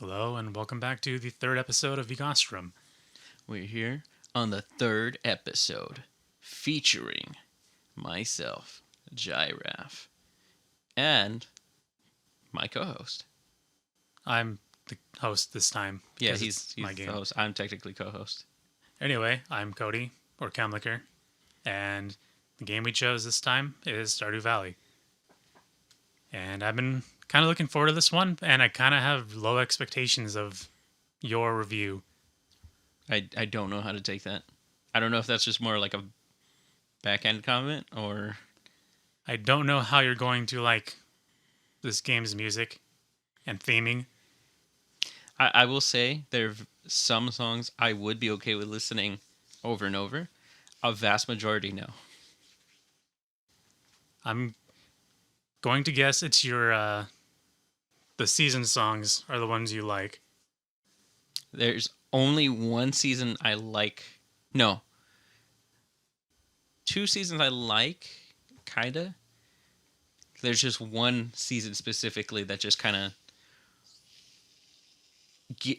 Hello, and welcome back to the third episode of VGOSTRAM. We're here on the third episode, featuring myself, Giraffe, and my co-host. I'm the host this time. Yeah, 'cause he's it's my the game. host. I'm technically co-host. Anyway, I'm Cody, or Camlicker, and the game we chose this time is Stardew Valley. And I've been kind of looking forward to this one, and I kind of have low expectations of your review. I don't know how to take that. I don't know if that's just more like a backhand comment or... I don't know how you're going to like this game's music and theming. I will say there are some songs I would be okay with listening over and over. A vast majority, no. I'm going to guess it's your the season songs are the ones you like. There's only one season I like. No. Two seasons I like, kinda. There's just one season specifically that just kind of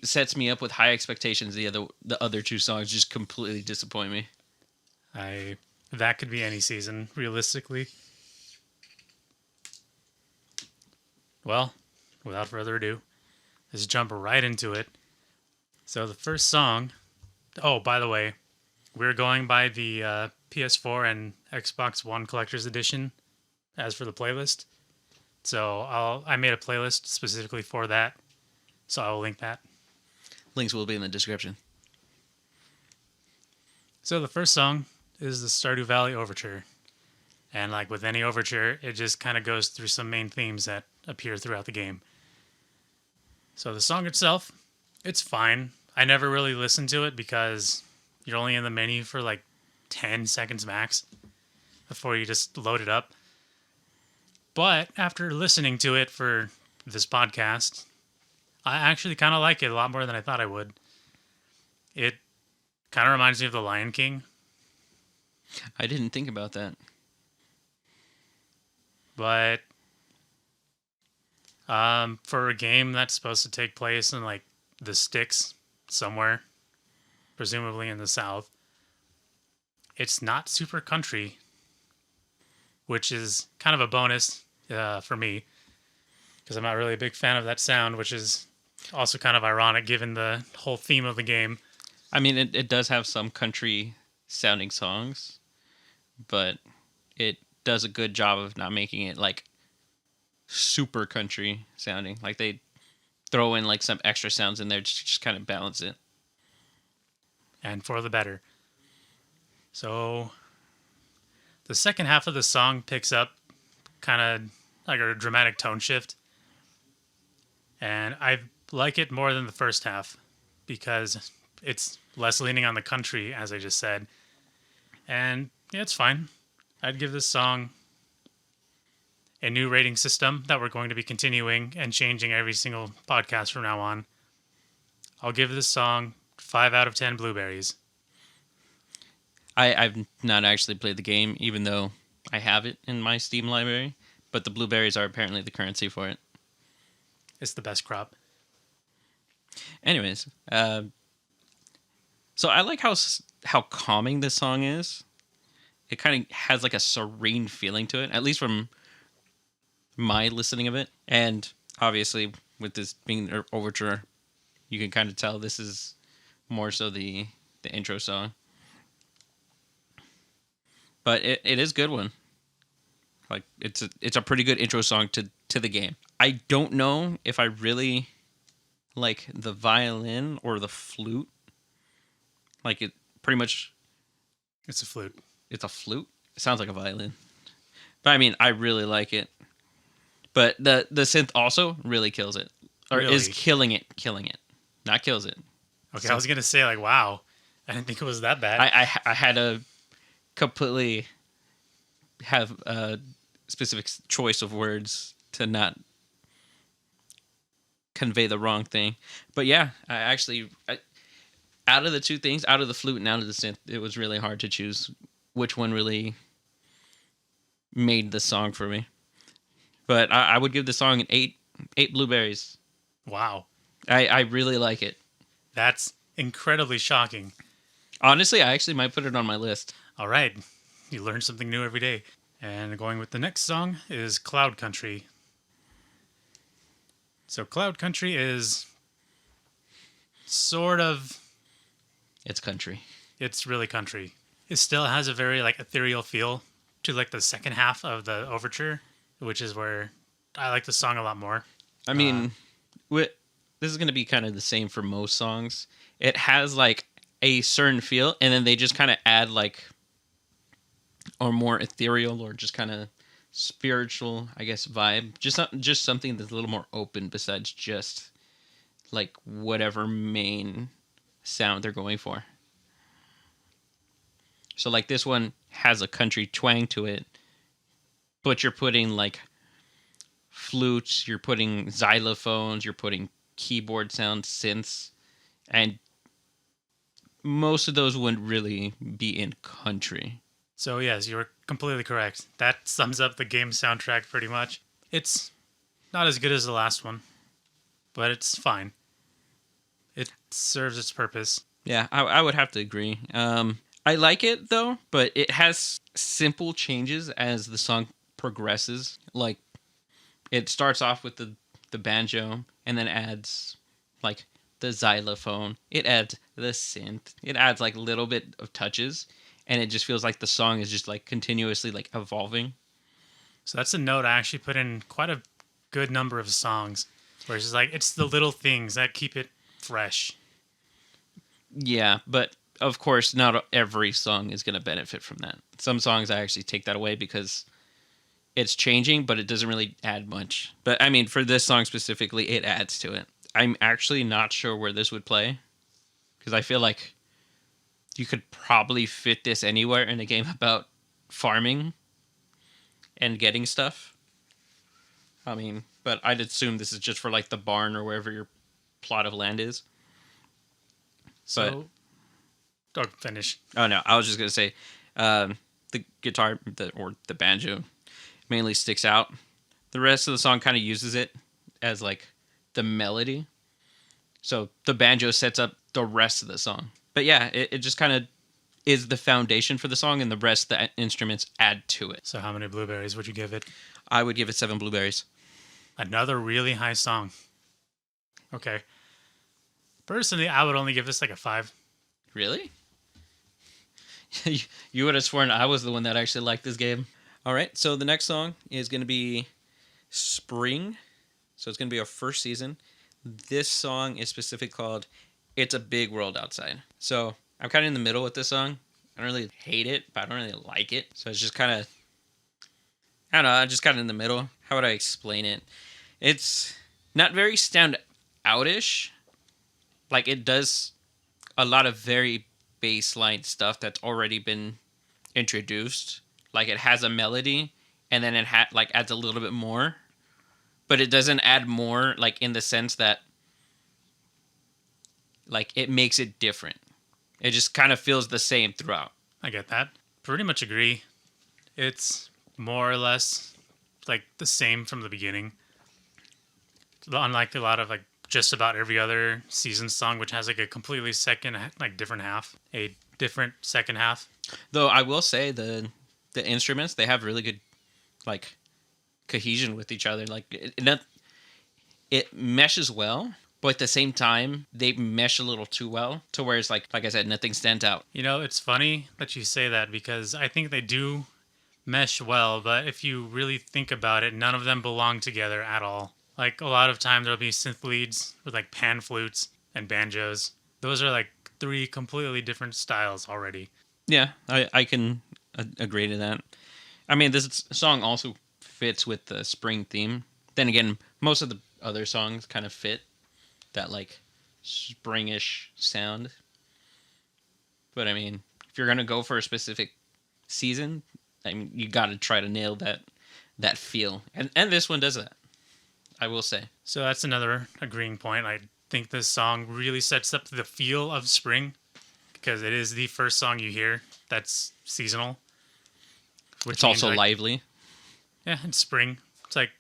sets me up with high expectations. The other two songs just completely disappoint me. That could be any season, realistically. Well, without further ado, let's jump right into it. So the first song... Oh, by the way, we're going by the PS4 and Xbox One Collector's Edition as for the playlist. So I made a playlist specifically for that. So I will link that. Links will be in the description. So the first song is the Stardew Valley Overture. And like with any overture, it just kind of goes through some main themes that appear throughout the game. So the song itself, it's fine. I never really listened to it because you're only in the menu for like 10 seconds max before you just load it up. But after listening to it for this podcast, I actually kind of like it a lot more than I thought I would. It kind of reminds me of The Lion King. I didn't think about that. But for a game that's supposed to take place in like the sticks somewhere, presumably in the South, it's not super country, which is kind of a bonus for me because I'm not really a big fan of that sound, which is also kind of ironic given the whole theme of the game. I mean, it does have some country sounding songs, but it does a good job of not making it like super country sounding. Like they throw in like some extra sounds in there to just kind of balance it. And for the better. So the second half of the song picks up kind of like a dramatic tone shift. And I like it more than the first half because it's less leaning on the country, as I just said. And yeah, it's fine. I'd give this song a new rating system that we're going to be continuing and changing every single podcast from now on. I'll give this song 5 out of 10 blueberries. I've not actually played the game, even though I have it in my Steam library, but the blueberries are apparently the currency for it. It's the best crop. Anyways, so I like how calming this song is. It kind of has like a serene feeling to it, at least from my listening of it. And obviously, with this being an overture, you can kind of tell this is more so the intro song. But it is a good one. Like it's a pretty good intro song to the game. I don't know if I really like the violin or the flute. Like it pretty much... It's a flute. It's a flute? It sounds like a violin. But I mean, I really like it. But the synth also really kills it. Or Really? is killing it. Not kills it. Okay, So I was going to say, like, wow. I didn't think it was that bad. I had to completely have a specific choice of words to not convey the wrong thing. But yeah, out of the two things, out of the flute and out of the synth, it was really hard to choose which one really made the song for me. But I would give the song an 8 blueberries. Wow. I really like it. That's incredibly shocking. Honestly, I actually might put it on my list. All right, you learn something new every day. And going with the next song is Cloud Country. So Cloud Country is sort of, It's country. it's really country. It still has a very like ethereal feel to like the second half of the overture, which is where I like the song a lot more. I mean, this is going to be kind of the same for most songs. It has like a certain feel, and then they just kind of add like, or more ethereal, or just kind of spiritual, I guess, vibe. Just something that's a little more open besides just like whatever main sound they're going for. So like this one has a country twang to it, but you're putting like flutes, you're putting xylophones, you're putting keyboard sounds, synths, and most of those wouldn't really be in country. So yes, you're completely correct. That sums up the game soundtrack pretty much. It's not as good as the last one, but it's fine. It serves its purpose. Yeah, I would have to agree. I like it though, but it has simple changes as the song progresses. Like it starts off with the banjo and then adds like the xylophone. It adds the synth. It adds like a little bit of touches, and it just feels like the song is just like continuously like evolving. So that's a note I actually put in quite a good number of songs, where it's just like it's the little things that keep it fresh. Yeah, but of course, not every song is going to benefit from that. Some songs I actually take that away because it's changing, but it doesn't really add much. But I mean, for this song specifically, it adds to it. I'm actually not sure where this would play because I feel like you could probably fit this anywhere in a game about farming and getting stuff. I mean, but I'd assume this is just for like the barn or wherever your plot of land is. So, don't finish. Oh no, I was just gonna say, the guitar or the banjo mainly sticks out. The rest of the song kind of uses it as like the melody. So the banjo sets up the rest of the song. But yeah, it just kind of is the foundation for the song, and the rest of the instruments add to it. So how many blueberries would you give it? I would give it 7 blueberries. Another really high song. Okay. Personally, I would only give this like a 5. Really? You would have sworn I was the one that actually liked this game. All right, so the next song is going to be Spring. So it's going to be our first season. This song is specifically called It's a Big World Outside. So I'm kind of in the middle with this song. I don't really hate it, but I don't really like it. So it's just kind of, I don't know, I'm just kind of in the middle. How would I explain it? It's not very stand outish. Like it does a lot of very baseline stuff that's already been introduced. Like it has a melody, and then it like adds a little bit more, but it doesn't add more like in the sense that like it makes it different. It just kind of feels the same throughout. I get that. Pretty much agree. It's more or less like the same from the beginning. Unlike a lot of like just about every other season song, which has like a completely second, like different half, a different second half. Though I will say the instruments, they have really good like cohesion with each other. Like it meshes well, but at the same time they mesh a little too well to where it's like I said, nothing stands out. You know, it's funny that you say that because I think they do mesh well, but if you really think about it, none of them belong together at all. Like a lot of time there'll be synth leads with like pan flutes and banjos. Those are like 3 completely different styles already. Yeah, I can agree to that. I mean, this song also fits with the spring theme. Then again, most of the other songs kind of fit that like springish sound. But I mean, if you're gonna go for a specific season, I mean, you got to try to nail that feel, and this one does that. I will say. So that's another agreeing point. I think this song really sets up the feel of spring because it is the first song you hear that's seasonal. It's also like, lively. Yeah, it's spring. It's like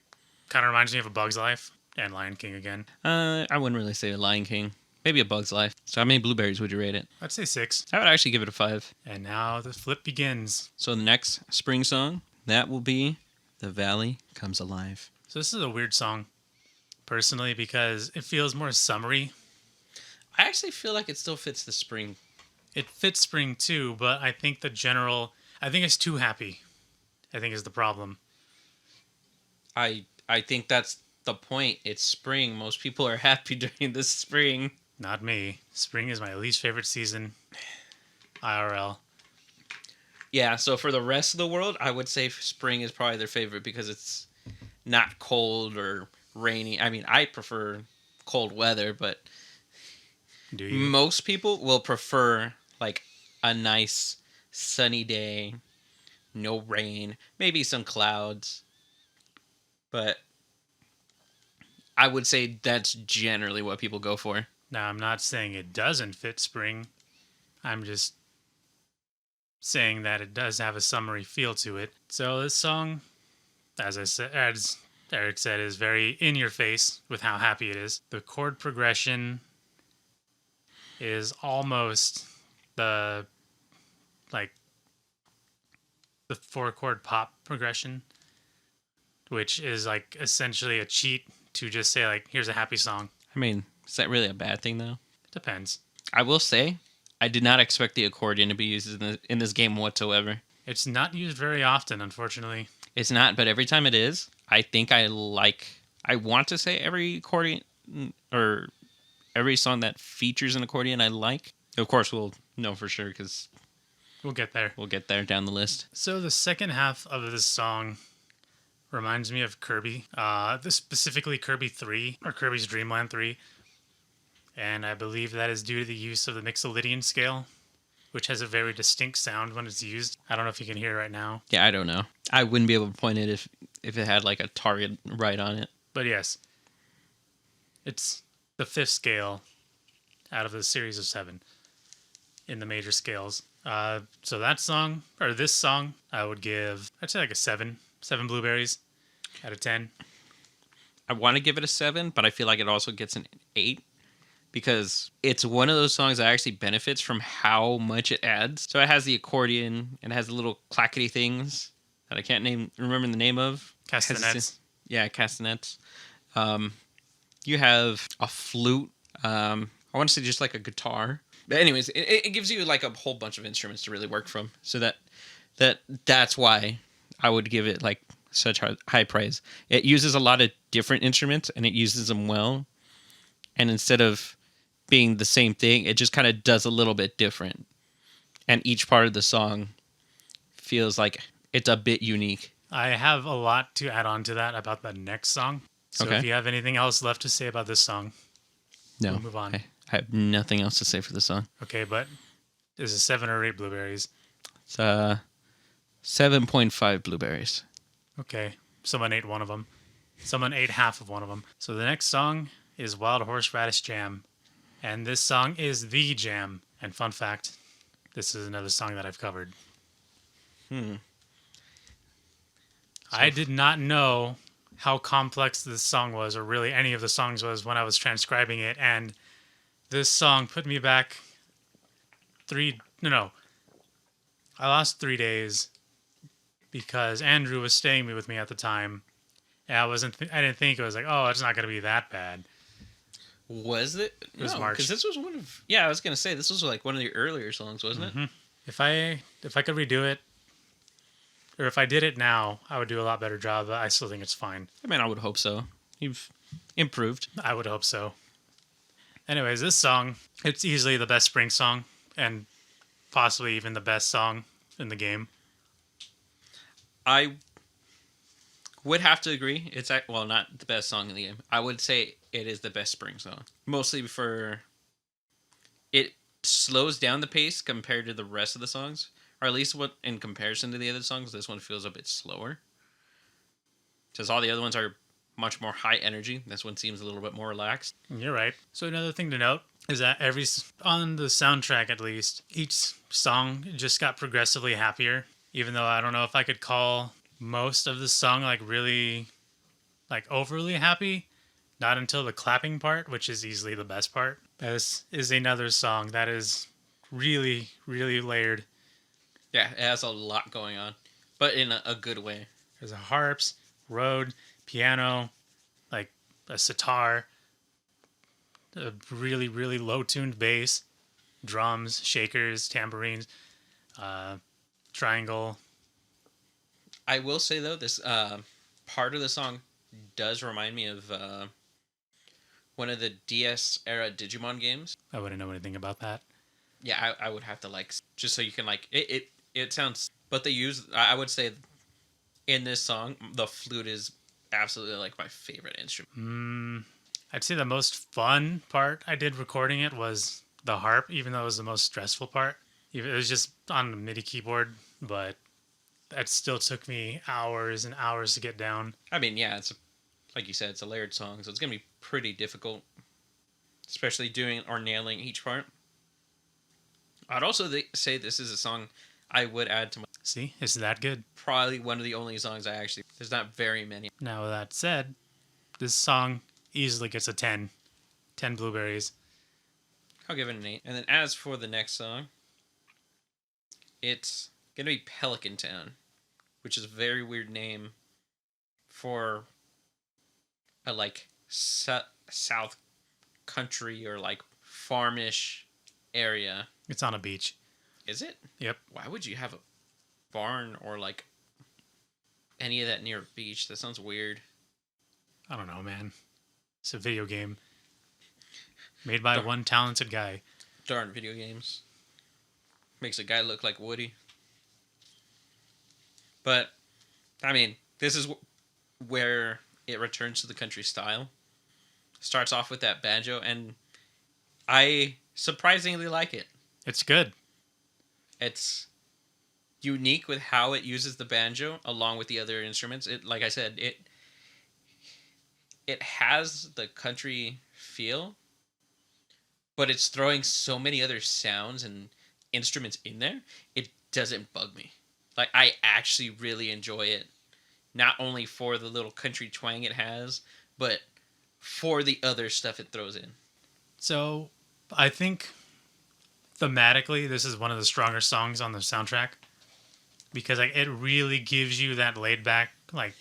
kind of reminds me of A Bug's Life. And Lion King again. I wouldn't really say a Lion King. Maybe A Bug's Life. So how many blueberries would you rate it? I'd say 6. I would actually give it a 5. And now the flip begins. So the next spring song, that will be The Valley Comes Alive. So this is a weird song, personally, because it feels more summery. I actually feel like it still fits the spring. It fits spring too, but I think I think it's too happy. I think is the problem. I think that's the point. It's spring. Most people are happy during the spring. Not me. Spring is my least favorite season. IRL. Yeah, so for the rest of the world, I would say spring is probably their favorite because it's not cold or rainy. I mean, I prefer cold weather, but Do you? most people will prefer like a nice sunny day, no rain, maybe some clouds. But I would say that's generally what people go for. Now, I'm not saying it doesn't fit spring. I'm just saying that it does have a summery feel to it. So this song, as Eric said, is very in your face with how happy it is. The chord progression is almost the like the 4-chord pop progression, which is like essentially a cheat to just say like, here's a happy song. I mean, is that really a bad thing though? It depends. I will say, I did not expect the accordion to be used in this game whatsoever. It's not used very often, unfortunately. It's not, but every time it is, I think I want to say every accordion or every song that features an accordion I like. Of course, we'll know for sure because We'll get there. we'll get there down the list. So the second half of this song reminds me of Kirby. This specifically Kirby 3 or Kirby's Dream Land 3. And I believe that is due to the use of the Mixolydian scale, which has a very distinct sound when it's used. I don't know if you can hear it right now. Yeah, I don't know. I wouldn't be able to point it if it had like a target right on it. But yes, it's the 5th scale out of the series of 7 in the major scales. So that song, or this song, I would give, I'd say like a 7. 7 blueberries out of 10. I want to give it a 7, but I feel like it also gets an 8 because it's one of those songs that actually benefits from how much it adds. So it has the accordion and it has the little clackety things that I can't remember the name of. Castanets. Yeah, castanets. You have a flute. I want to say just like a guitar. But anyways, it gives you like a whole bunch of instruments to really work from. So that's why I would give it like such high praise. It uses a lot of different instruments and it uses them well. And instead of being the same thing, it just kind of does a little bit different. And each part of the song feels like it's a bit unique. I have a lot to add on to that about the next song. So Okay. if you have anything else left to say about this song, No, we'll move on. I have nothing else to say for the song. Okay, but is it 7 or 8 blueberries? It's 7.5 blueberries. Okay, someone ate one of them. Someone ate half of one of them. So the next song is Wild Horseradish Jam. And this song is the jam. And fun fact, this is another song that I've covered. I did not know how complex this song was, or really any of the songs was, when I was transcribing it. And this song put me back I lost 3 days because Andrew was staying with me at the time. And I didn't think it was like, oh, it's not going to be that bad. Was it? It was March. Because this was one of... Yeah, I was going to say, this was like one of the earlier songs, wasn't it? If I could redo it, or if I did it now, I would do a lot better job, but I still think it's fine. I mean, I would hope so. You've improved. I would hope so. Anyways, this song, it's easily the best spring song, and possibly even the best song in the game. I would have to agree. It's not the best song in the game. I would say it is the best spring song. Mostly for it slows down the pace compared to the rest of the songs, or at least what in comparison to the other songs, this one feels a bit slower. Because all the other ones are much more high energy. This one seems a little bit more relaxed. You're right. So another thing to note is that on the soundtrack at least, each song just got progressively happier. Even though I don't know if I could call most of the song like really like overly happy, Not until the clapping part, which is easily the best part. This is another song that is really, really layered. Yeah, it has a lot going on, but in a good way. There's a harps, Rode, piano, like a sitar, a really, really low tuned bass, drums, shakers, tambourines, uh, triangle. I will say though, this part of the song does remind me of one of the DS era Digimon games. I wouldn't know anything about that. Yeah, I would have to like just so you can like it sounds, but they use I would say in this song the flute is absolutely like my favorite instrument. I'd say the most fun part I did recording it was the harp, even though it was the most stressful part. It was just on the MIDI keyboard, but that still took me hours and hours to get down. I mean, yeah, it's like you said, it's a layered song, so it's gonna be pretty difficult, especially doing or nailing each part. I'd also say this is a song I would add to my. See, it's that good. Probably one of the only songs I actually. There's not very many. Now, with that said, this song easily gets a 10. 10 blueberries. I'll give it an 8. And then as for the next song, it's gonna be Pelican Town, which is a very weird name for a like south country or like farmish area. It's on a beach. Is it? Yep. Why would you have a barn or like any of that near a beach? That sounds weird. I don't know, man. It's a video game made by Darn. one talented guy. Darn video games. Makes a guy look like Woody. But, I mean, this is where it returns to the country style. Starts off with that banjo, and I surprisingly like it. It's good. It's unique with how it uses the banjo along with the other instruments. It, like I said, it has the country feel, but it's throwing so many other sounds and instruments in there. It doesn't bug me. Like, I actually really enjoy it, not only for the little country twang it has, but for the other stuff it throws in. So, I think thematically, this is one of the stronger songs on the soundtrack because like it really gives you that laid back like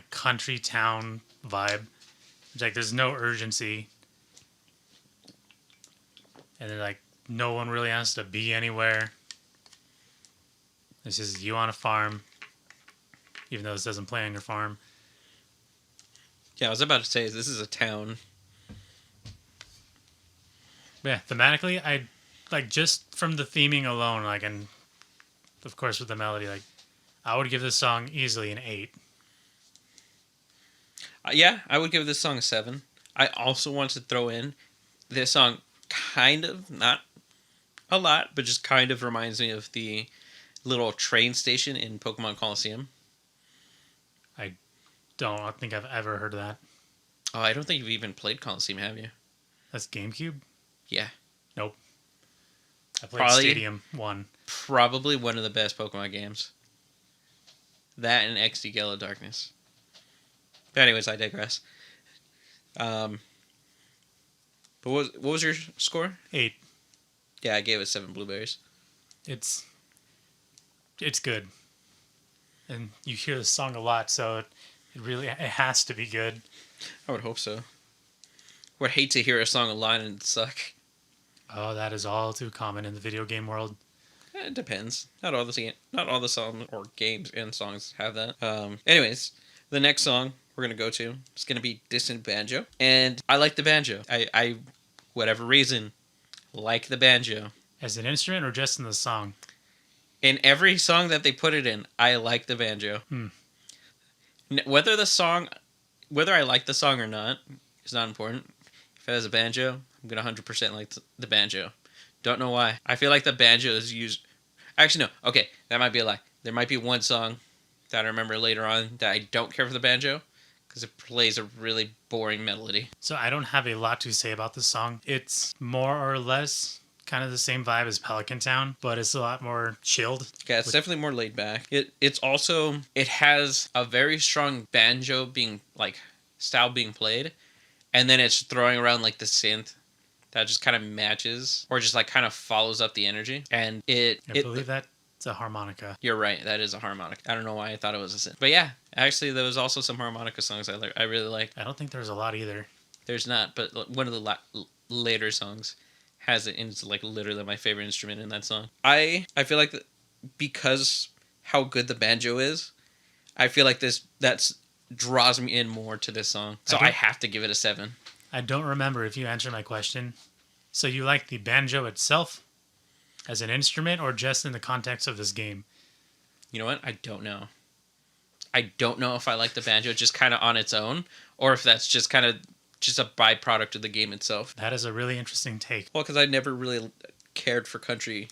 country town vibe. It's like there's no urgency, and then like no one really has to be anywhere. This is you on a farm, even though this doesn't play on your farm. Yeah, I was about to say this is a town. Yeah, thematically, I like just from the theming alone, like, and of course with the melody, like, I would give this song easily an 8. Yeah, I would give this song a 7. I also want to throw in this song kind of, not a lot, but just kind of reminds me of the little train station in Pokemon Coliseum. I don't think I've ever heard of that. Oh, I don't think you've even played Coliseum, have you? That's GameCube? Yeah. Nope. I played Probably- Stadium 1. Probably one of the best Pokemon games. That and XD Gala Darkness. But anyways, I digress. But what was your score? 8. Yeah, I gave it 7 blueberries. It's good. And you hear the song a lot, so it has to be good. I would hope so. Would hate to hear a song a lot and suck. Oh, that is all too common in the video game world. It depends. Not all the songs or games and songs have that. Anyways, the next song we're gonna go to is gonna be Distant Banjo, and I like the banjo. I whatever reason like the banjo. As an instrument or just in the song? In every song that they put it in, I like the banjo. Whether I like the song or not is not important. If it has a banjo, I'm gonna 100% like the banjo. Don't know why. I feel like the banjo is used. Actually, no. Okay, that might be a lie. There might be one song that I remember later on that I don't care for the banjo because it plays a really boring melody. So I don't have a lot to say about this song. It's more or less kind of the same vibe as Pelican Town, but it's a lot more chilled. Yeah, it's definitely more laid back. It's also, it has a very strong banjo being like style being played, and then it's throwing around like the synth that just kind of matches or just like kind of follows up the energy. And I believe that's a harmonica. You're right, that is a harmonica. I don't know why I thought it was a synth, but yeah, actually there was also some harmonica songs I really like. I don't think there's a lot either. There's not, but one of the later songs has it, and it's like literally my favorite instrument in that song. I feel like because how good the banjo is, I feel like that's draws me in more to this song. So I have to give it a 7. I don't remember if you answered my question. So you like the banjo itself as an instrument or just in the context of this game? You know what? I don't know. I don't know if I like the banjo just kind of on its own or if that's just kind of just a byproduct of the game itself. That is a really interesting take. Well, because I never really cared for country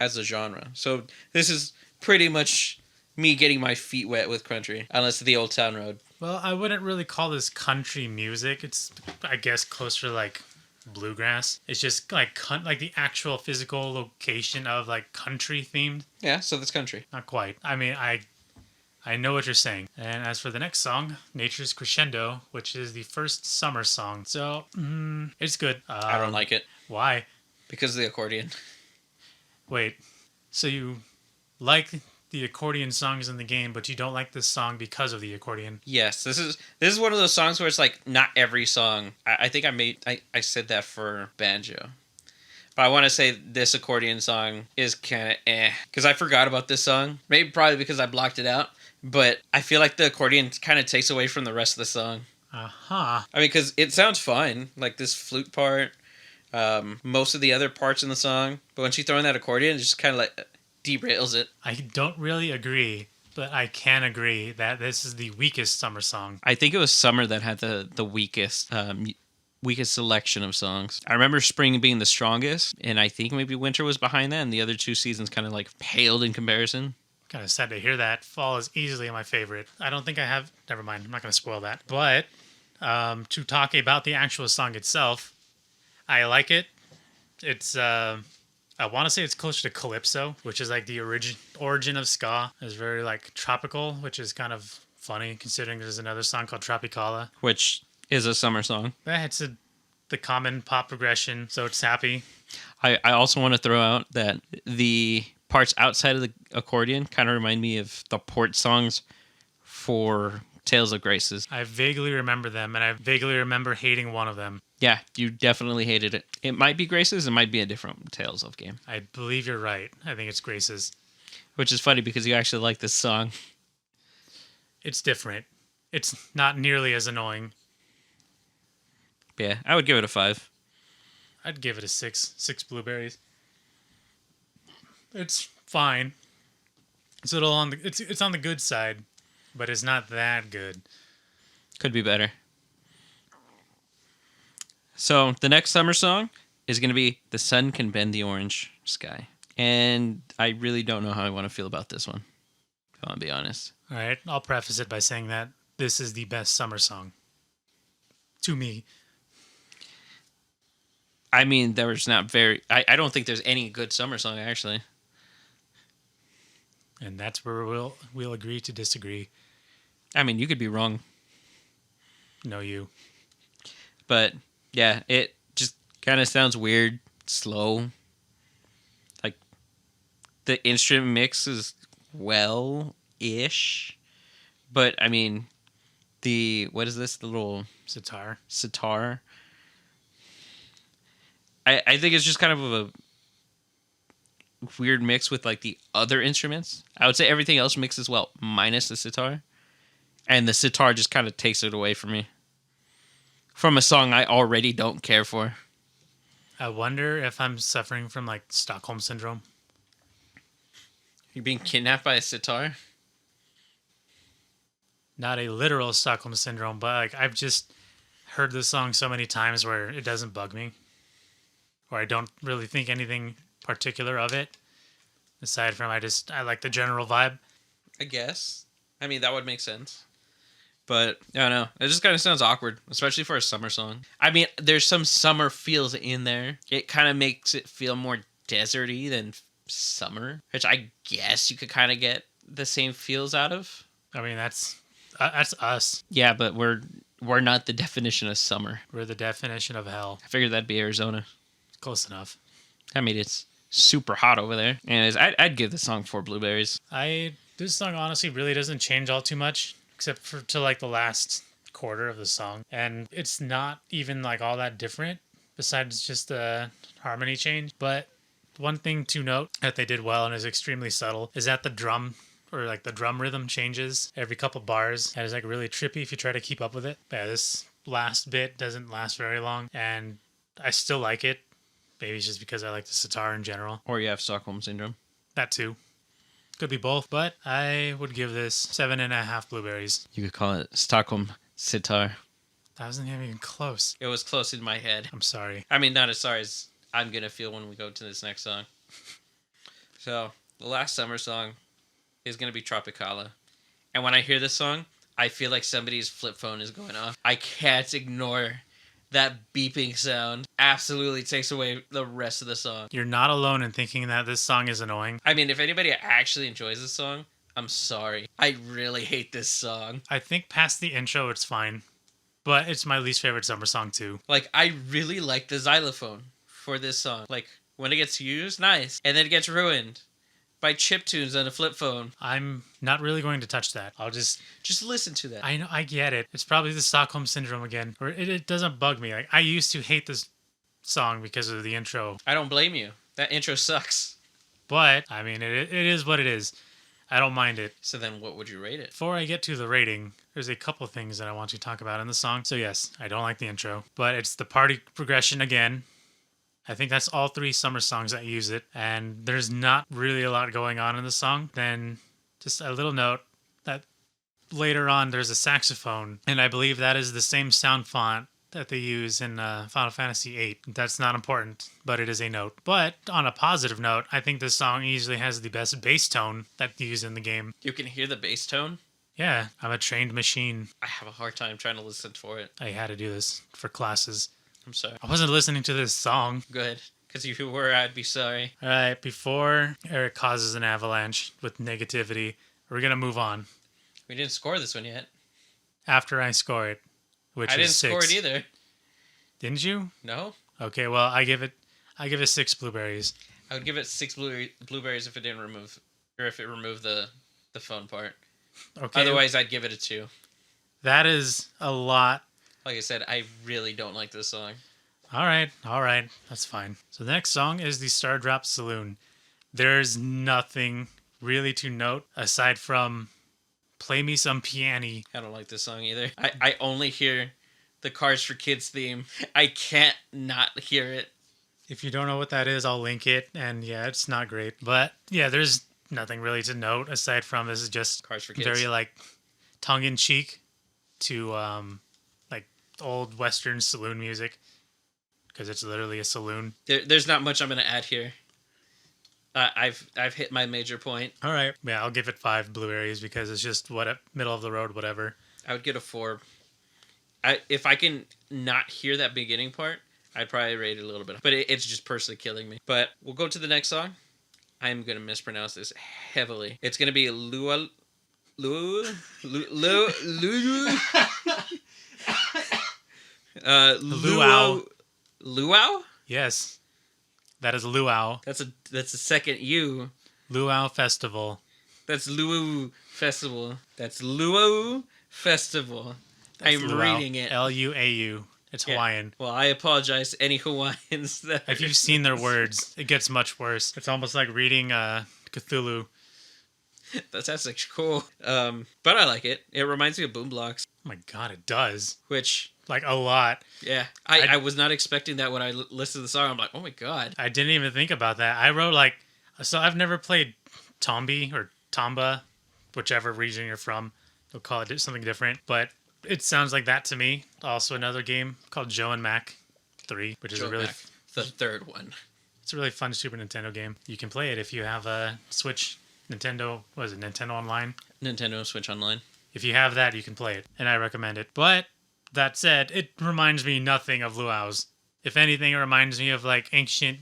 as a genre. So this is pretty much me getting my feet wet with country, unless the Old Town Road. Well, I wouldn't really call this country music. It's, I guess, closer to like bluegrass. It's just like the actual physical location of like country themed. Yeah, so that's country. Not quite. I mean, I know what you're saying. And as for the next song, Nature's Crescendo, which is the first summer song. So, it's good. I don't like it. Why? Because of the accordion. Wait, so you like the accordion songs in the game, but you don't like this song because of the accordion? Yes, this is one of those songs where it's like not every song. I think I said that for banjo. But I want to say this accordion song is kind of because I forgot about this song. Maybe probably because I blocked it out. But I feel like the accordion kind of takes away from the rest of the song. Uh-huh. I mean, because it sounds fine, like this flute part, most of the other parts in the song. But when she throws in that accordion, it just kind of like derails it. I don't really agree, but I can agree that this is the weakest summer song. I think it was summer that had the weakest selection of songs. I remember spring being the strongest, and I think maybe winter was behind that, and the other two seasons kind of like paled in comparison. Kind of sad to hear that. Fall is easily my favorite. I don't think I have... Never mind, I'm not going to spoil that. But to talk about the actual song itself, I like it. It's... I want to say it's closer to Calypso, which is like the origin of ska. It's very like tropical, which is kind of funny considering there's another song called Tropicala, which is a summer song. Yeah, it's the common pop progression, so it's happy. I also want to throw out that the parts outside of the accordion kind of remind me of the port songs for Tales of Graces. I vaguely remember them, and I vaguely remember hating one of them. Yeah, you definitely hated it. It might be Graces, it might be a different Tales of game. I believe you're right. I think it's Graces. Which is funny because you actually like this song. It's different. It's not nearly as annoying. Yeah, I would give it a 5. I'd give it a 6. 6 blueberries. It's fine. It's a little on the it's on the good side, but it's not that good. Could be better. So the next summer song is going to be "The Sun Can Bend the Orange Sky," and I really don't know how I want to feel about this one. If I want to be honest. All right, I'll preface it by saying that this is the best summer song to me. I mean, there was not very. I don't think there's any good summer song actually. And that's where we'll agree to disagree. I mean, you could be wrong. No, you. But yeah, it just kind of sounds weird, slow. Like the instrument mix is well-ish, but I mean, what is this? The little sitar. I think it's just kind of a weird mix with like the other instruments. I would say everything else mixes well, minus the sitar. And the sitar just kind of takes it away from me. From a song I already don't care for. I wonder if I'm suffering from like Stockholm Syndrome. You're being kidnapped by a sitar? Not a literal Stockholm Syndrome, but like I've just heard this song so many times where it doesn't bug me. Or I don't really think anything particular of it. Aside from I like the general vibe. I guess. I mean, that would make sense. But I don't know. It just kind of sounds awkward, especially for a summer song. I mean, there's some summer feels in there. It kind of makes it feel more deserty than summer, which I guess you could kind of get the same feels out of. I mean, that's us. Yeah, but we're not the definition of summer. We're the definition of hell. I figured that'd be Arizona. Close enough. I mean, it's super hot over there. Anyways, I'd give the song 4 blueberries. This song honestly really doesn't change all too much, except for to like the last quarter of the song, and it's not even like all that different besides just the harmony change. But one thing to note that they did well and is extremely subtle is that the drum or like the drum rhythm changes every couple bars, and it's like really trippy if you try to keep up with it. But yeah, this last bit doesn't last very long, and I still like it. Maybe it's just because I like the sitar in general. Or you have Stockholm Syndrome. That too. Could be both, but I would give this 7.5 blueberries. You could call it Stockholm Sitar. That wasn't even close. It was close in my head. I'm sorry. I mean, not as sorry as I'm going to feel when we go to this next song. So, the last summer song is going to be Tropicala. And when I hear this song, I feel like somebody's flip phone is going off. I can't ignore that beeping sound. Absolutely takes away the rest of the song. You're not alone in thinking that this song is annoying. I mean, if anybody actually enjoys this song, I'm sorry. I really hate this song. I think past the intro, it's fine. But it's my least favorite summer song, too. Like, I really like the xylophone for this song. Like, when it gets used, nice. And then it gets ruined by chiptunes on a flip phone. I'm not really going to touch that. I'll just listen to that. I know, I get it. It's probably the Stockholm Syndrome again. Or it doesn't bug me. Like, I used to hate this song because of the intro. I don't blame you. That intro sucks. But, I mean, it is what it is. I don't mind it. So then what would you rate it? Before I get to the rating, there's a couple things that I want to talk about in the song. So yes, I don't like the intro, but it's the party progression again. I think that's all 3 summer songs that use it, and there's not really a lot going on in the song. Then just a little note that later on there's a saxophone, and I believe that is the same sound font that they use in Final Fantasy VIII. That's not important, but it is a note. But on a positive note, I think this song easily has the best bass tone that's used in the game. You can hear the bass tone? Yeah, I'm a trained machine. I have a hard time trying to listen for it. I had to do this for classes. I'm sorry. I wasn't listening to this song. Good. Because if you were, I'd be sorry. All right, before Eric causes an avalanche with negativity, we're going to move on. We didn't score this one yet. After I score it, which I didn't is 6. score it either. Didn't you? No. Okay, well, I give it 6 blueberries. I would give it 6 blueberries if it didn't remove, or if it removed the phone part. Okay. Otherwise, I'd give it a 2. That is a lot. Like I said, I really don't like this song. All right. That's fine. So the next song is the Stardrop Saloon. There's nothing really to note aside from play me some piano. I don't like this song either. I only hear the Kars4Kids theme. I can't not hear it. If you don't know what that is, I'll link it. And yeah, it's not great. But yeah, there's nothing really to note aside from this is just Kars4Kids. very like tongue-in-cheek to like old Western saloon music. Because it's literally a saloon. There's not much I'm going to add here. I've hit my major point. All right. Yeah, I'll give it 5 blueberries because it's just middle of the road, whatever. I would get a 4. If I can not hear that beginning part, I'd probably rate it a little bit. But it's just personally killing me. But we'll go to the next song. I'm going to mispronounce this heavily. It's going to be Luau. Luau? Yes. That is Luau. That's a second U. Luau Festival. That's Luau Festival. That's Luau Festival. That's I'm Luau. reading it. Luau. It's Hawaiian. Well, I apologize to any Hawaiians that... If you've seen their words, it gets much worse. It's almost like reading Cthulhu. That's actually cool. But I like it. It reminds me of Boom Blocks. Oh my god, it does. Which... Like, a lot. Yeah. I was not expecting that when I listened to the song. I'm like, oh my god. I didn't even think about that. I wrote, like... So I've never played Tombi or Tamba, whichever region you're from. They'll call it something different. But it sounds like that to me. Also another game called Joe and Mac 3, which is Joe a really... Mac, the third one. It's a really fun Super Nintendo game. You can play it if you have a Switch, Nintendo... What is it? Nintendo Online? Nintendo Switch Online. If you have that, you can play it, and I recommend it. But that said, it reminds me nothing of Luau's. If anything, it reminds me of like ancient,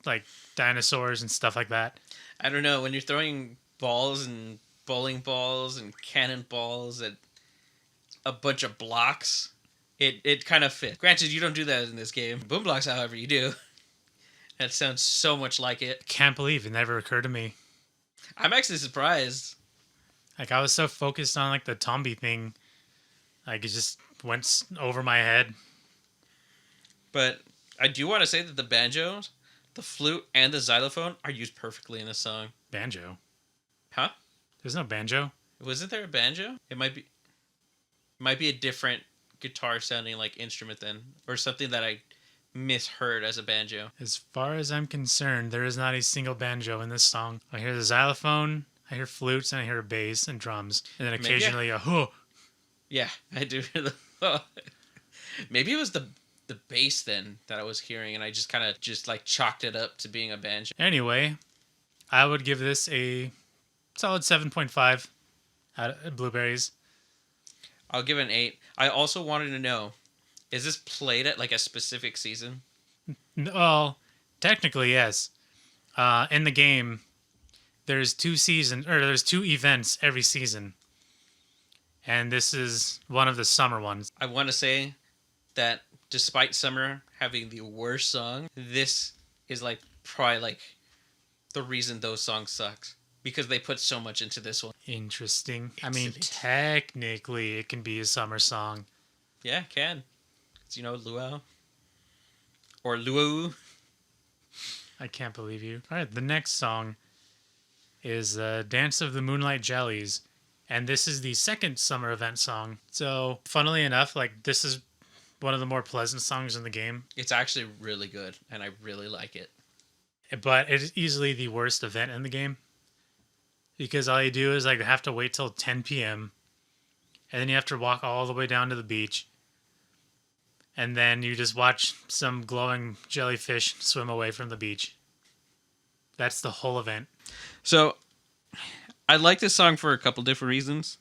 like dinosaurs and stuff like that. I don't know, when you're throwing balls and bowling balls and cannonballs at a bunch of blocks, it kind of fits. Granted, you don't do that in this game. Boom blocks, however, you do. That sounds so much like it. Can't believe it never occurred to me. I'm actually surprised. Like I was so focused on like the Tombi thing, like it just went over my head. But I do want to say that the banjos, the flute, and the xylophone are used perfectly in this song. Banjo? Huh? There's no banjo. Wasn't there a banjo? It might be a different guitar sounding like instrument then, or something that I misheard as a banjo. As far as I'm concerned, there is not a single banjo in this song. I hear the xylophone, I hear flutes, and I hear a bass and drums, and then occasionally a huh. Yeah, I do hear the. Maybe it was the bass then that I was hearing, and I just kind of like chalked it up to being a banjo. Anyway, I would give this a solid 7.5 out of blueberries. I'll give it an 8. I also wanted to know, is this played at like a specific season? Well, technically yes. In the game, there's two events every season, and this is one of the summer ones. I want to say that despite summer having the worst song, this is like probably like the reason those songs suck, because they put so much into this one. Interesting. I mean, technically it can be a summer song. Yeah, it can. It's, luau. Or luau. I can't believe you. All right, the next song is Dance of the Moonlight Jellies. And this is the second summer event song. So, funnily enough, like this is one of the more pleasant songs in the game. It's actually really good, and I really like it. But it is easily the worst event in the game. Because all you do is like have to wait till 10 p.m. And then you have to walk all the way down to the beach. And then you just watch some glowing jellyfish swim away from the beach. That's the whole event. So, I like this song for a couple different reasons.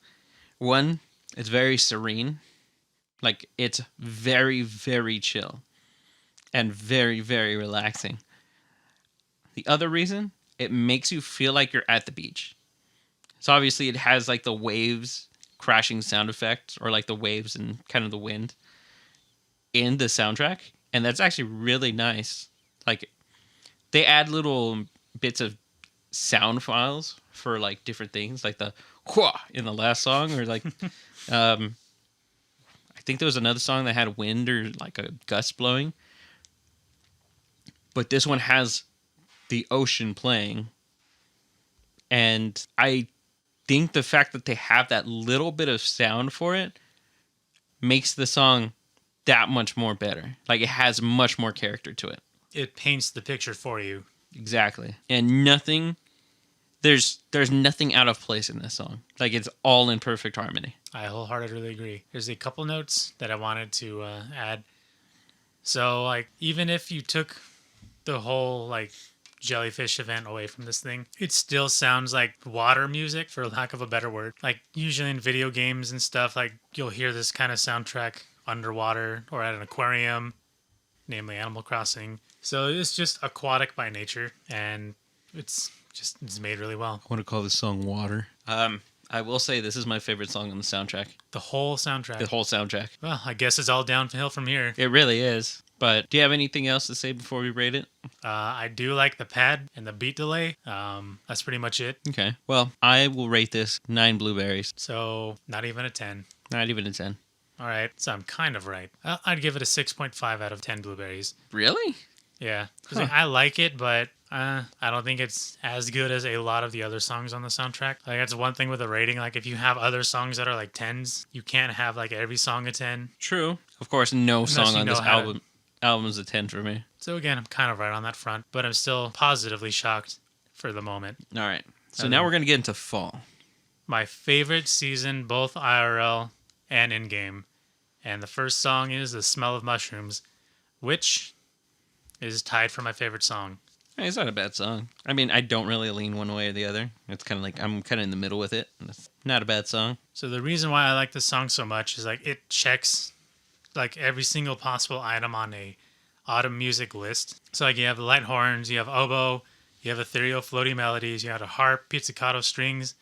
One, it's very serene. Like, it's very, very chill. And very, very relaxing. The other reason, it makes you feel like you're at the beach. So obviously it has like the waves crashing sound effect, or like the waves and kind of the wind in the soundtrack. And that's actually really nice. Like they add little bits of sound files for like different things, like the wha in the last song, or like I think there was another song that had wind or like a gust blowing. But this one has the ocean playing. And I think the fact that they have that little bit of sound for it makes the song that much more better. Like it has much more character to it. It paints the picture for you. Exactly. And there's nothing out of place in this song. Like it's all in perfect harmony. I wholeheartedly agree. There's a couple notes that I wanted to add. So like even if you took the whole like jellyfish event away from this thing, it still sounds like water music, for lack of a better word. Like usually in video games and stuff, like you'll hear this kind of soundtrack underwater or at an aquarium, namely Animal Crossing. So it's just aquatic by nature, and it's made really well. I want to call this song Water. I will say this is my favorite song on the soundtrack. The whole soundtrack. The whole soundtrack. Well, I guess it's all downhill from here. It really is. But do you have anything else to say before we rate it? I do like the pad and the beat delay. That's pretty much it. Okay. Well, I will rate this 9 blueberries. So not even a 10. Not even a 10. All right. So I'm kind of right. I'd give it a 6.5 out of 10 blueberries. Really? Yeah. Because I like it, but I don't think it's as good as a lot of the other songs on the soundtrack. Like that's one thing with a rating. Like if you have other songs that are like 10s, you can't have like every song a 10. True. Of course, no song on this album's a 10 for me. So again, I'm kind of right on that front, but I'm still positively shocked for the moment. All right. So now we're going to get into fall. My favorite season, both IRL and in-game. And the first song is The Smell of Mushrooms, which is tied for my favorite song. It's not a bad song. I mean, I don't really lean one way or the other. It's kind of like I'm kind of in the middle with it. And it's not a bad song. So the reason why I like this song so much is like it checks like every single possible item on a autumn music list. So like you have the light horns, you have oboe, you have ethereal floaty melodies, you have a harp, pizzicato strings,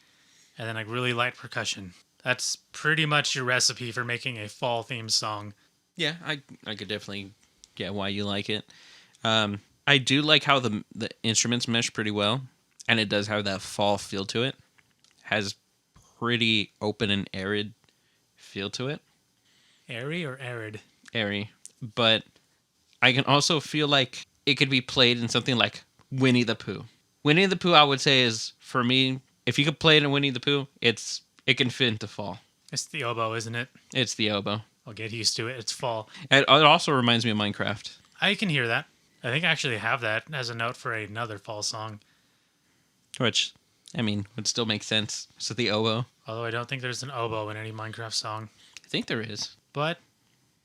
and then like really light percussion. That's pretty much your recipe for making a fall themed song. Yeah, I could definitely get why you like it. I do like how the instruments mesh pretty well, and it does have that fall feel to it. Has pretty open and arid feel to it. Airy or arid? Airy, but I can also feel like it could be played in something like Winnie the Pooh. Winnie the Pooh, I would say, is for me. If you could play it in Winnie the Pooh, it can fit into fall. It's the oboe, isn't it? It's the oboe. I'll get used to it. It's fall. It also reminds me of Minecraft. I can hear that. I think I actually have that as a note for another fall song. Which, I mean, would still make sense. So the oboe. Although I don't think there's an oboe in any Minecraft song. I think there is. But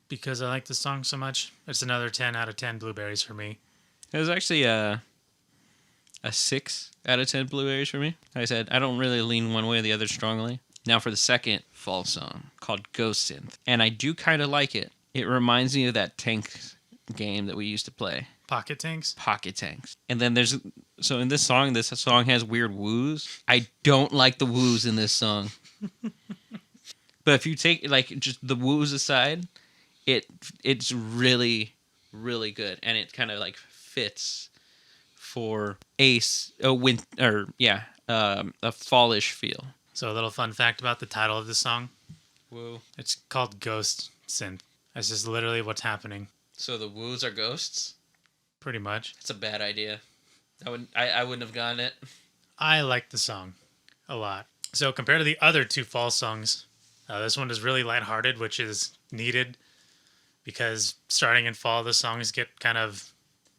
because I like the song so much, it's another 10 out of 10 blueberries for me. It was actually a 6 out of 10 blueberries for me. Like I said, I don't really lean one way or the other strongly. Now for the second fall song called Ghost Synth. And I do kind of like it. It reminds me of that tank game that we used to play. Pocket tanks? Pocket tanks. And then so in this song has weird woos. I don't like the woos in this song. But if you take like just the woos aside, it's really, really good. And it kind of like fits for a fallish feel. So a little fun fact about the title of this song. Woo. It's called Ghost Synth. That's just literally what's happening. So the woos are ghosts? Pretty much. It's a bad idea. I wouldn't have gotten it. I like the song a lot. So compared to the other two fall songs, this one is really lighthearted, which is needed because starting in fall, the songs get kind of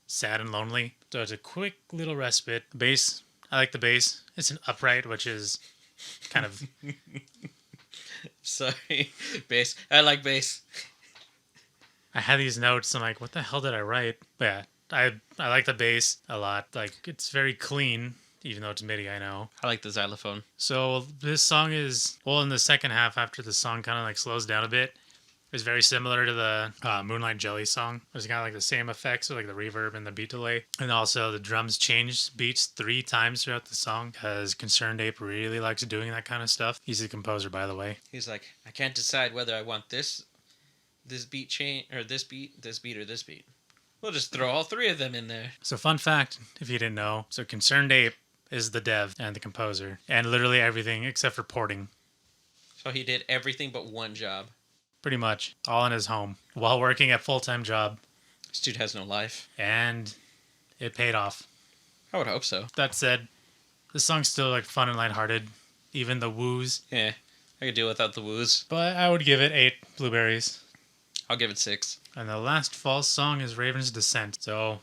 sad and lonely. So it's a quick little respite. Bass, I like the bass. It's an upright, which is kind of... Sorry. Bass. I like bass. I had these notes. I'm like, what the hell did I write? But yeah, I like the bass a lot. Like, it's very clean, even though it's MIDI, I know. I like the xylophone. So this song is, well, in the second half, after the song kind of like slows down a bit, it's very similar to the Moonlight Jelly song. There's kind of like the same effects, so like the reverb and the beat delay. And also the drums change beats 3 times throughout the song because Concerned Ape really likes doing that kind of stuff. He's the composer, by the way. He's like, I can't decide whether I want this beat change, or this beat, or this beat. We'll just throw all 3 of them in there. So fun fact, if you didn't know, so Concerned Ape is the dev and the composer, and literally everything except for porting. So he did everything but one job. Pretty much. All in his home. While working a full-time job. This dude has no life. And it paid off. I would hope so. That said, the song's still like fun and lighthearted. Even the woos. Yeah, I could deal without the woos. But I would give it 8 blueberries. I'll give it 6. And the last fall song is Raven's Descent. So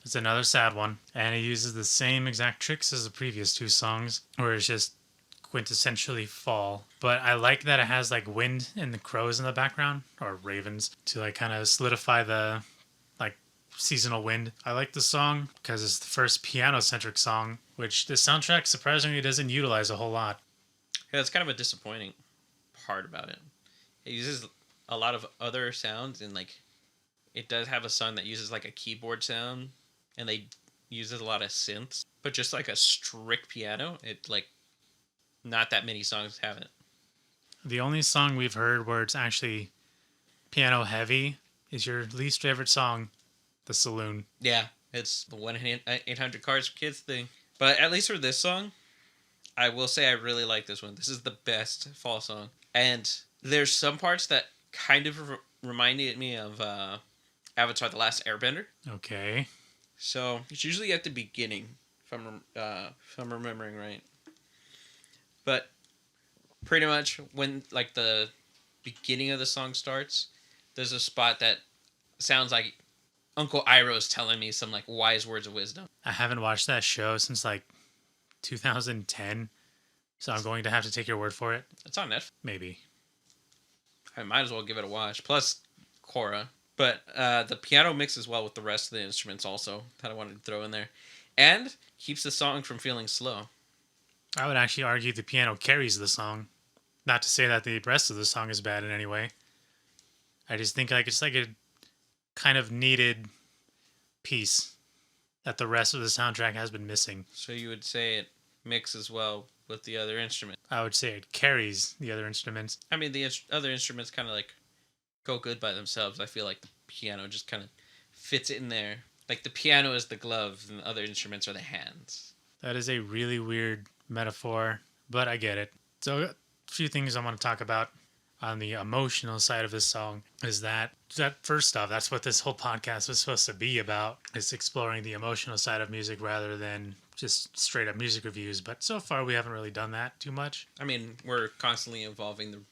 it's another sad one. And it uses the same exact tricks as the previous 2 songs. Where it's just quintessentially fall. But I like that it has like wind and the crows in the background. Or ravens. To like kind of solidify the like seasonal wind. I like the song because it's the first piano-centric song. Which the soundtrack surprisingly doesn't utilize a whole lot. Yeah, that's kind of a disappointing part about it. It uses a lot of other sounds, and like it does have a song that uses like a keyboard sound, and they uses a lot of synths, but just like a strict piano, it like not that many songs have it. The only song we've heard where it's actually piano heavy is your least favorite song, The Saloon. Yeah, it's the 1-800 Kars4Kids thing. But at least for this song, I will say I really like this one. This is the best fall song. And there's some parts that kind of reminded me of Avatar: The Last Airbender. Okay. So it's usually at the beginning, if I'm remembering right. But pretty much when like the beginning of the song starts, there's a spot that sounds like Uncle Iroh's telling me some like wise words of wisdom. I haven't watched that show since like 2010, so I'm going to have to take your word for it. It's on Netflix. Maybe. I might as well give it a watch. Plus Korra. But the piano mixes well with the rest of the instruments also that I wanted to throw in there. and keeps the song from feeling slow. I would actually argue the piano carries the song. Not to say that the rest of the song is bad in any way. I just think like it's like a kind of needed piece that the rest of the soundtrack has been missing. So you would say it mixes well with the other instruments. I would say it carries the other instruments. I mean, the other instruments kind of like go good by themselves. I feel like the piano just kind of fits in there. Like the piano is the gloves and the other instruments are the hands. That is a really weird metaphor, but I get it. So a few things I want to talk about on the emotional side of this song is that first off, that's what this whole podcast was supposed to be about, is exploring the emotional side of music rather than just straight up music reviews. But so far we haven't really done that too much. I mean, we're constantly evolving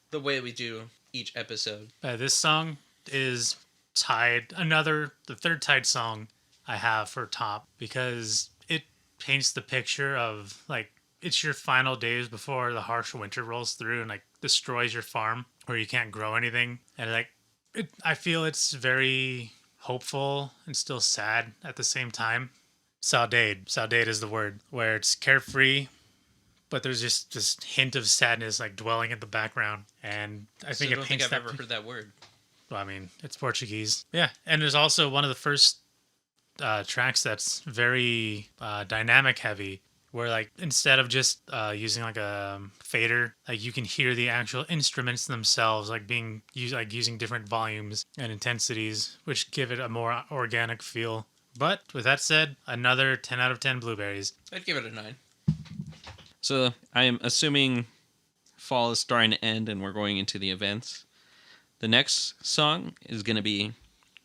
the way we do each episode. This song is the third tied song I have for top, because it paints the picture of like it's your final days before the harsh winter rolls through and like destroys your farm where you can't grow anything. And like I feel it's very hopeful and still sad at the same time. Saudade is the word, where it's carefree, but there's just this hint of sadness like dwelling in the background. And I think I it don't paints think I've ever heard that word. Well, I mean, it's Portuguese. Yeah, and there's also one of the first tracks that's very dynamic heavy, where like instead of just using like a fader, like you can hear the actual instruments themselves like being used, like using different volumes and intensities, which give it a more organic feel. But with that said, another 10 out of 10 blueberries. I'd give it a 9. So I am assuming fall is starting to end and we're going into the events. The next song is going to be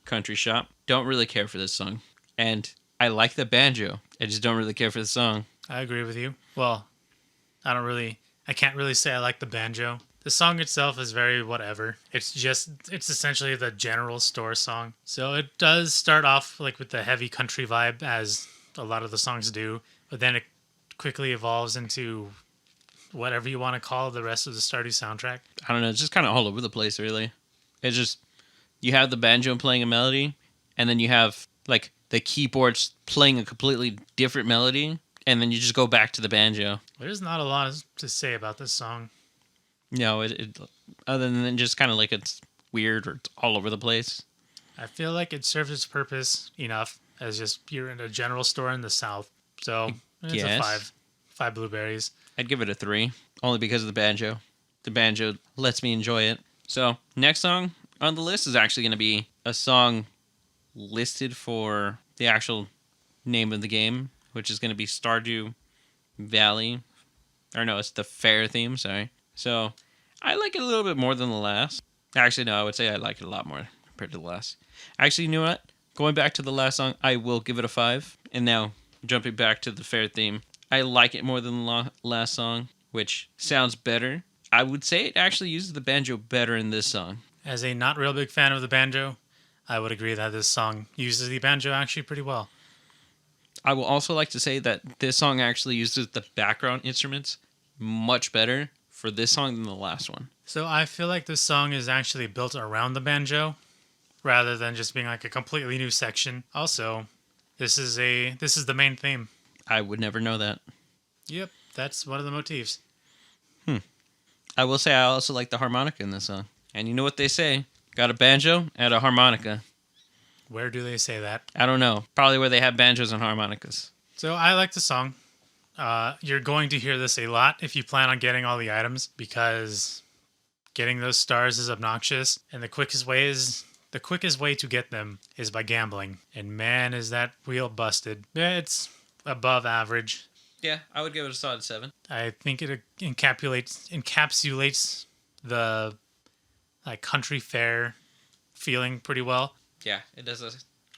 Country Shop. Don't really care for this song. And I like the banjo. I just don't really care for the song. I agree with you. Well, I can't really say I like the banjo. The song itself is very whatever. It's essentially the general store song. So it does start off like with the heavy country vibe, as a lot of the songs do, but then it quickly evolves into whatever you want to call the rest of the Stardew soundtrack. I don't know. It's just kind of all over the place, really. It's just, you have the banjo playing a melody, and then you have like the keyboards playing a completely different melody, and then you just go back to the banjo. There's not a lot to say about this song. No, it other than just kind of like it's weird or it's all over the place. I feel like it serves its purpose enough as just you're in a general store in the South. So it's a 5. 5 blueberries. I'd give it a 3, only because of the banjo. The banjo lets me enjoy it. So next song on the list is actually going to be a song listed for the actual name of the game, which is going to be Stardew Valley. Or no, it's the fair theme, sorry. So I like it a little bit more than the last. Actually, no, I would say I like it a lot more compared to the last. Actually, you know what? Going back to the last song, I will give it a 5. And now, jumping back to the fair theme, I like it more than the last song, which sounds better. I would say it actually uses the banjo better in this song. As a not real big fan of the banjo, I would agree that this song uses the banjo actually pretty well. I will also like to say that this song actually uses the background instruments much better for this song than the last one. So I feel like this song is actually built around the banjo rather than just being like a completely new section. Also, this is the main theme. I would never know that. Yep, that's one of the motifs. I will say I also like the harmonica in this song. And you know what they say? Got a banjo, add a harmonica. Where do they say that? I don't know. Probably where they have banjos and harmonicas. So I like the song. You're going to hear this a lot if you plan on getting all the items, because getting those stars is obnoxious, and the quickest way to get them is by gambling. And man, is that wheel busted. It's above average. Yeah, I would give it a solid 7. I think it encapsulates the like country fair feeling pretty well. Yeah, it does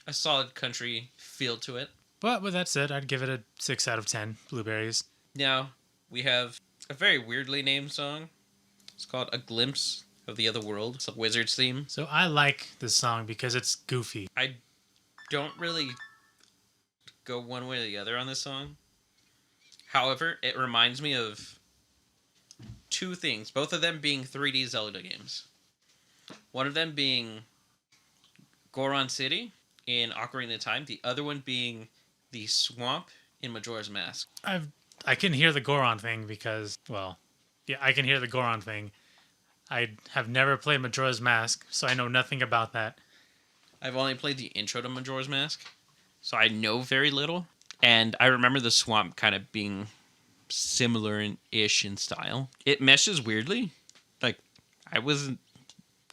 a solid country feel to it. But with that said, I'd give it a 6 out of 10 blueberries. Now, we have a very weirdly named song. It's called A Glimpse of the Other World. It's a Wizards theme. So I like this song because it's goofy. I don't really go one way or the other on this song. However, it reminds me of 2 things, both of them being 3D Zelda games. One of them being Goron City in Ocarina of Time, the other one being the swamp in Majora's Mask. I can hear the Goron thing because, well, yeah, I can hear the Goron thing. I have never played Majora's Mask, so I know nothing about that. I've only played the intro to Majora's Mask, so I know very little. And I remember the swamp kind of being similar-ish in style. It meshes weirdly. Like, I was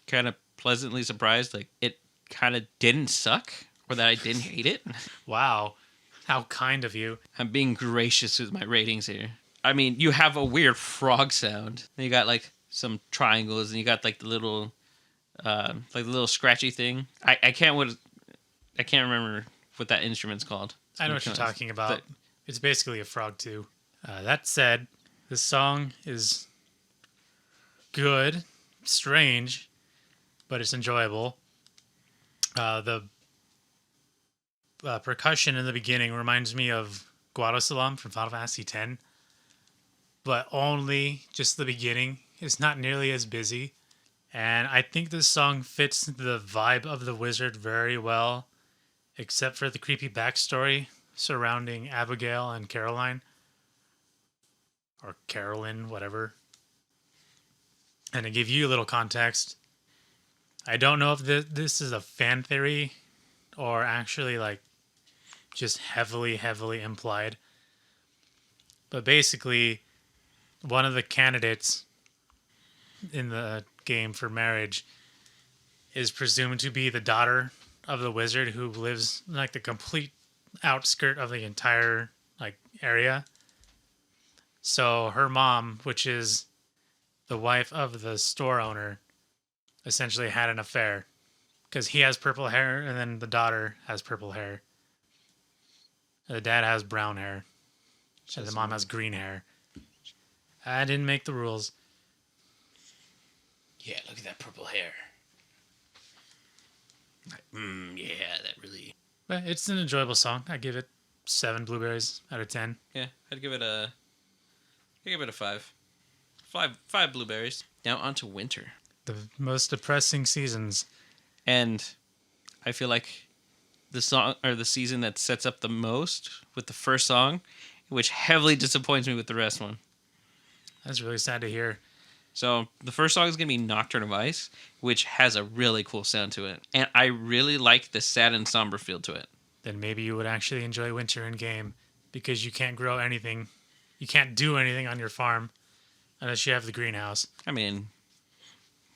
kind of pleasantly surprised. Like, it kind of didn't suck, or that I didn't hate it. Wow, how kind of you. I'm being gracious with my ratings here. I mean, you have a weird frog sound. Then you got, like, some triangles, and you got, like, the little scratchy thing. I can't remember what that instrument's called. I know what you're talking about. It's basically a frog too. That said, this song is good, strange, but it's enjoyable. The percussion in the beginning reminds me of Guadosalam from Final Fantasy X, but only just the beginning. It's not nearly as busy. And I think this song fits the vibe of the wizard very well, except for the creepy backstory surrounding Abigail and Caroline. Or Carolyn, whatever. And to give you a little context, I don't know if this is a fan theory or actually like just heavily implied. But basically, one of the candidates in the game for marriage is presumed to be the daughter of the wizard who lives in, like, the complete outskirt of the entire like area. So her mom, which is the wife of the store owner, essentially had an affair because he has purple hair and then the daughter has purple hair. The dad has brown hair and the mom has green hair. I didn't make the rules. Yeah, look at that purple hair. Yeah, that really... But it's an enjoyable song. I give it 7 blueberries out of 10. Yeah, I'd give it a 5. 5 blueberries. Now on to winter. The most depressing seasons. And I feel like the song or the season that sets up the most with the first song, which heavily disappoints me with the rest one. That's really sad to hear. So the first song is going to be Nocturne of Ice, which has a really cool sound to it. And I really like the sad and somber feel to it. Then maybe you would actually enjoy winter in game because you can't grow anything. You can't do anything on your farm unless you have the greenhouse. I mean,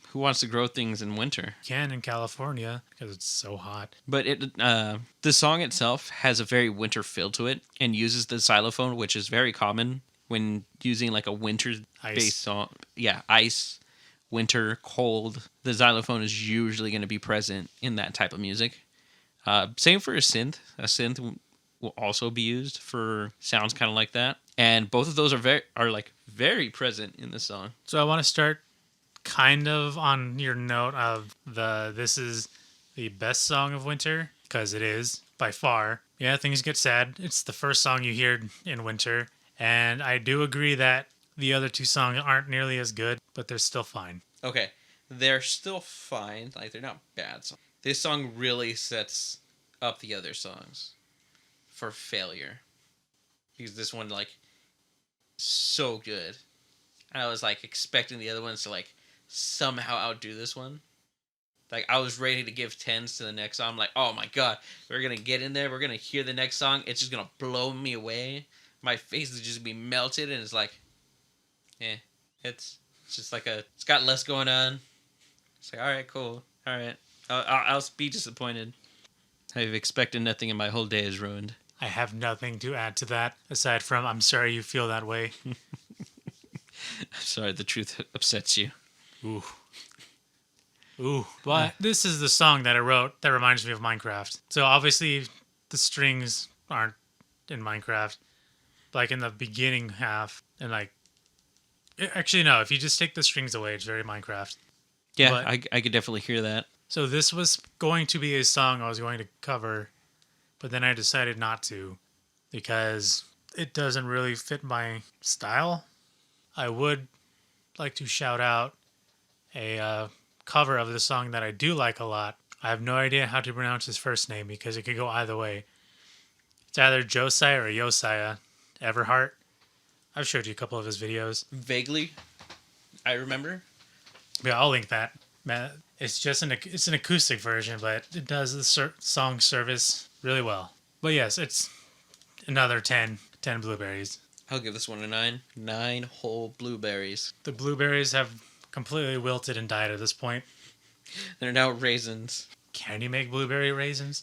who wants to grow things in winter? You can in California because it's so hot. But the song itself has a very winter feel to it and uses the xylophone, which is very common when using like a winter-based song. Yeah, ice, winter, cold. The xylophone is usually going to be present in that type of music. Same for a synth. A synth will also be used for sounds kind of like that. And both of those are very present in the song. So I want to start kind of on your note of this is the best song of winter, because it is by far. Yeah, things get sad. It's the first song you hear in winter. And I do agree that the other 2 songs aren't nearly as good, but they're still fine. Okay, they're still fine. Like, they're not bad songs. This song really sets up the other songs for failure. Because this one, like, so good. And I was, like, expecting the other ones to, like, somehow outdo this one. Like, I was ready to give 10s to the next song. I'm like, oh my god, we're going to get in there. We're going to hear the next song. It's just going to blow me away. My face is just be melted, and it's like, it's just like it's got less going on. It's like, all right, cool, all right. I'll be disappointed. I've expected nothing, and my whole day is ruined. I have nothing to add to that aside from I'm sorry you feel that way. I'm sorry, the truth upsets you. Ooh, but this is the song that I wrote that reminds me of Minecraft. So obviously the strings aren't in Minecraft. Like in the beginning half, and like, actually no, if you just take the strings away, it's very Minecraft. Yeah, but, I could definitely hear that. So this was going to be a song I was going to cover, but then I decided not to because it doesn't really fit my style. I would like to shout out a cover of the song that I do like a lot. I have no idea how to pronounce his first name because it could go either way. It's either Josiah or Josiah Everhart. I've showed you a couple of his videos. Vaguely, I remember. Yeah, I'll link that. Man, it's an acoustic version, but it does the song service really well. But yes, it's another 10 blueberries. I'll give this one a 9. 9 whole blueberries. The blueberries have completely wilted and died at this point. They're now raisins. Can you make blueberry raisins?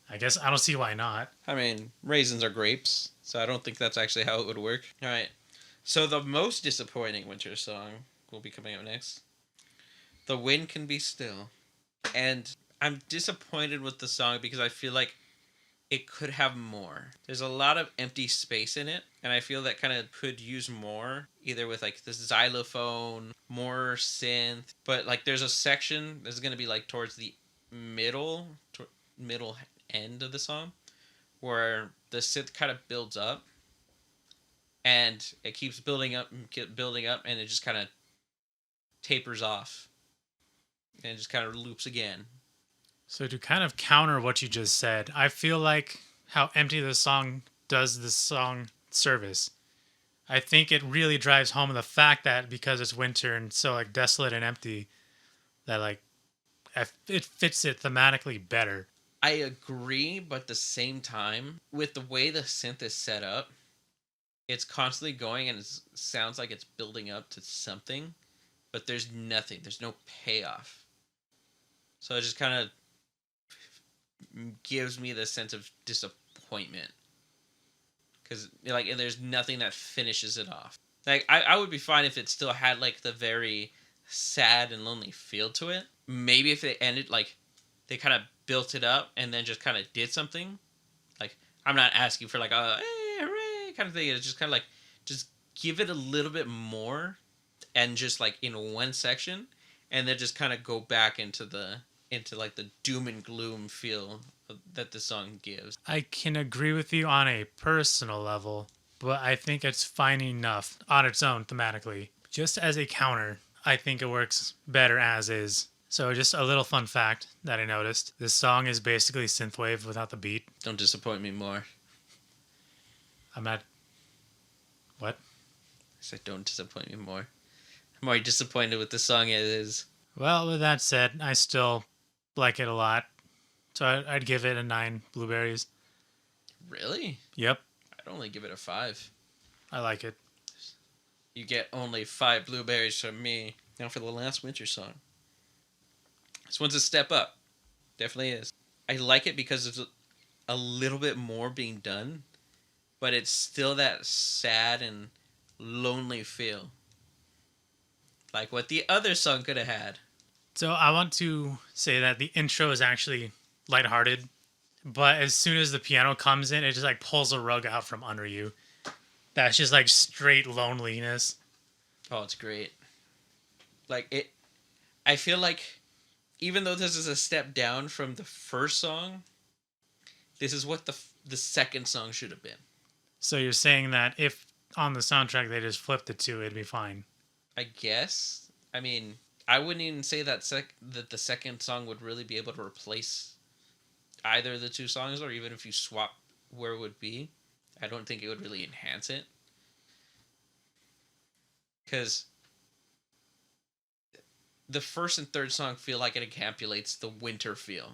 I guess I don't see why not. I mean, raisins are grapes, so I don't think that's actually how it would work. All right. So the most disappointing winter song will be coming up next. The Wind Can Be Still. And I'm disappointed with the song because I feel like it could have more. There's a lot of empty space in it, and I feel that kind of could use more, either with like the xylophone, more synth. But like there's a section that's going to be like towards the middle end of the song where the synth kind of builds up and it keeps building up and it just kind of tapers off and it just kind of loops again. So to kind of counter what you just said, I feel like how empty the song does this song service. I think it really drives home the fact that because it's winter and so like desolate and empty, that like it fits it thematically better. I agree, but at the same time, with the way the synth is set up, it's constantly going and it sounds like it's building up to something, but there's nothing. There's no payoff. So it just kind of gives me the sense of disappointment. Because like there's nothing that finishes it off. Like I would be fine if it still had like the very sad and lonely feel to it. Maybe if they ended like they kind of built it up and then just kind of did something. Like I'm not asking for like a hey hooray kind of thing. It's just kind of like just give it a little bit more and just like in one section and then just kind of go back into like the doom and gloom feel that the song gives. I can agree with you on a personal level, but I think it's fine enough on its own thematically. Just as a counter, I think it works better as is. So just a little fun fact that I noticed. This song is basically synthwave without the beat. Don't disappoint me more. I'm not... What? I said don't disappoint me more. I'm already disappointed with the song as is. Well, with that said, I still like it a lot. So I'd give it a 9 blueberries. Really? Yep. I'd only give it a 5. I like it. You get only 5 blueberries from me. Now for the last winter song. This one's a step up. Definitely is. I like it because there's a little bit more being done, but it's still that sad and lonely feel. Like what the other song could have had. So I want to say that the intro is actually lighthearted, but as soon as the piano comes in, it just like pulls a rug out from under you. That's just like straight loneliness. Oh, it's great. Like it, I feel like even though this is a step down from the first song, this is what the second song should have been. So you're saying that if on the soundtrack they just flipped it to, it'd be fine. I guess. I mean, I wouldn't even say that that the second song would really be able to replace either of the two songs, or even if you swap where it would be, I don't think it would really enhance it. Because the first and third song feel like it encapsulates the winter feel.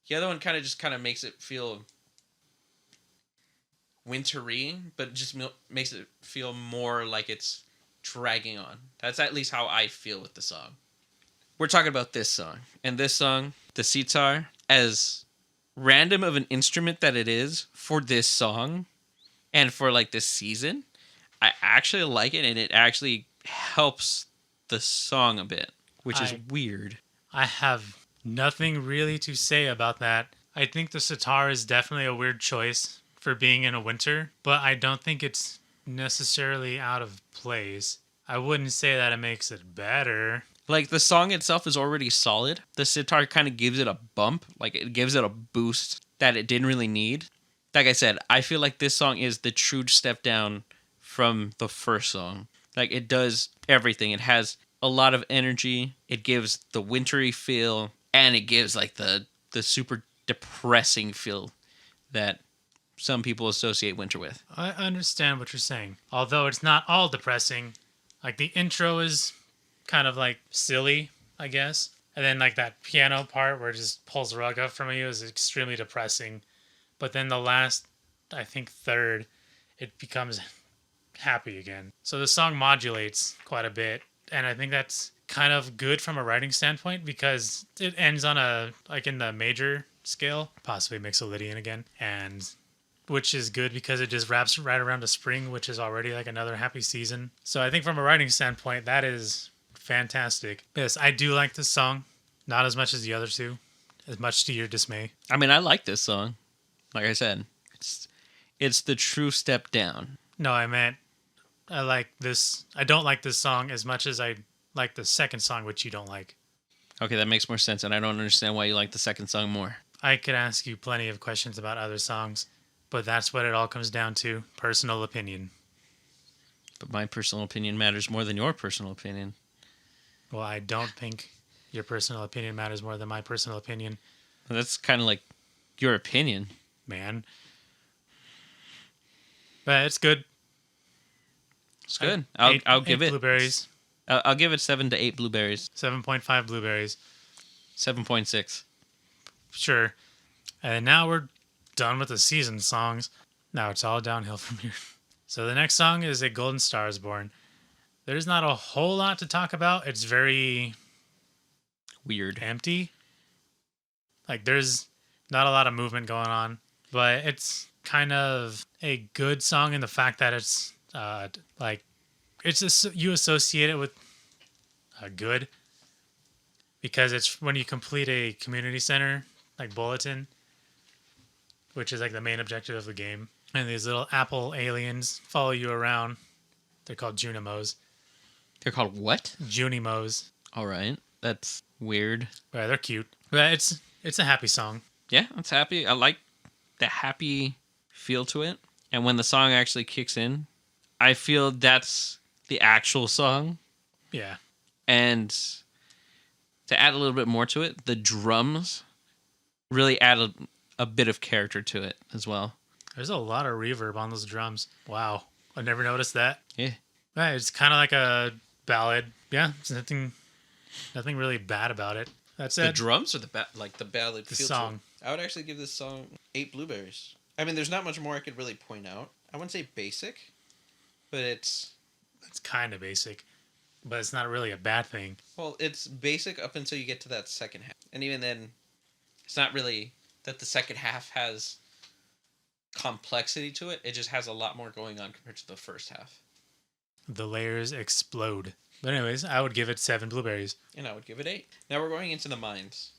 The other one kind of makes it feel wintry, but just makes it feel more like it's dragging on. That's at least how I feel with the song. We're talking about this song. And this song, the sitar, as random of an instrument that it is for this song and for like this season, I actually like it, and it actually helps the song a bit, which is weird. I have nothing really to say about that. I think the sitar is definitely a weird choice for being in a winter, but I don't think it's necessarily out of place. I wouldn't say that it makes it better. Like, the song itself is already solid. The sitar kind of gives it a bump. Like, it gives it a boost that it didn't really need. Like I said, I feel like this song is the true step down from the first song. Like, it does everything. It has a lot of energy. It gives the wintry feel. And it gives, like, the super depressing feel that some people associate winter with. I understand what you're saying. Although it's not all depressing. Like the intro is kind of like silly, I guess. And then like that piano part where it just pulls the rug up from you is extremely depressing. But then the last, I think third, it becomes happy again. So the song modulates quite a bit. And I think that's kind of good from a writing standpoint because it ends on a, like in the major scale, possibly Mixolydian again. And which is good because it just wraps right around to spring, which is already like another happy season. So I think from a writing standpoint, that is fantastic. Yes, I do like this song. Not as much as the other two, as much to your dismay. I mean, I like this song. Like I said, it's the true step down. No, I meant I like this. I don't like this song as much as I like the second song, which you don't like. Okay, that makes more sense, and I don't understand why you like the second song more. I could ask you plenty of questions about other songs, but that's what it all comes down to, personal opinion. But my personal opinion matters more than your personal opinion. Well, I don't think your personal opinion matters more than my personal opinion. That's kind of like your opinion. Man. But it's good. It's good. I'll give it blueberries. I'll give it 7 to 8 blueberries. 7.5 blueberries. 7.6. Sure. And now we're done with the season songs. Now it's all downhill from here. So the next song is A Golden Star is Born. There's not a whole lot to talk about. It's very weird. Empty. Like there's not a lot of movement going on. But it's kind of a good song in the fact that it's like it's just, you associate it with good because it's when you complete a community center like bulletin, which is like the main objective of the game, and these little apple aliens follow you around. They're called Junimos. They're called what? Junimos. All right, that's weird. But they're cute. But it's a happy song. Yeah, it's happy. I like the happy feel to it, and when the song actually kicks in, I feel that's the actual song. Yeah. And to add a little bit more to it, the drums really add a bit of character to it as well. There's a lot of reverb on those drums. Wow. I never noticed that. Yeah. Yeah, it's kind of like a ballad. Yeah, it's nothing really bad about it. That's it. The drums or the ballad the feel song. I would actually give this song 8 blueberries. I mean, there's not much more I could really point out. I wouldn't say basic, but it's kind of basic, but it's not really a bad thing. Well, it's basic up until you get to that second half. And even then, it's not really that the second half has complexity to it. It just has a lot more going on compared to the first half. The layers explode. But anyways, I would give it 7 blueberries. And I would give it 8. Now we're going into the mines.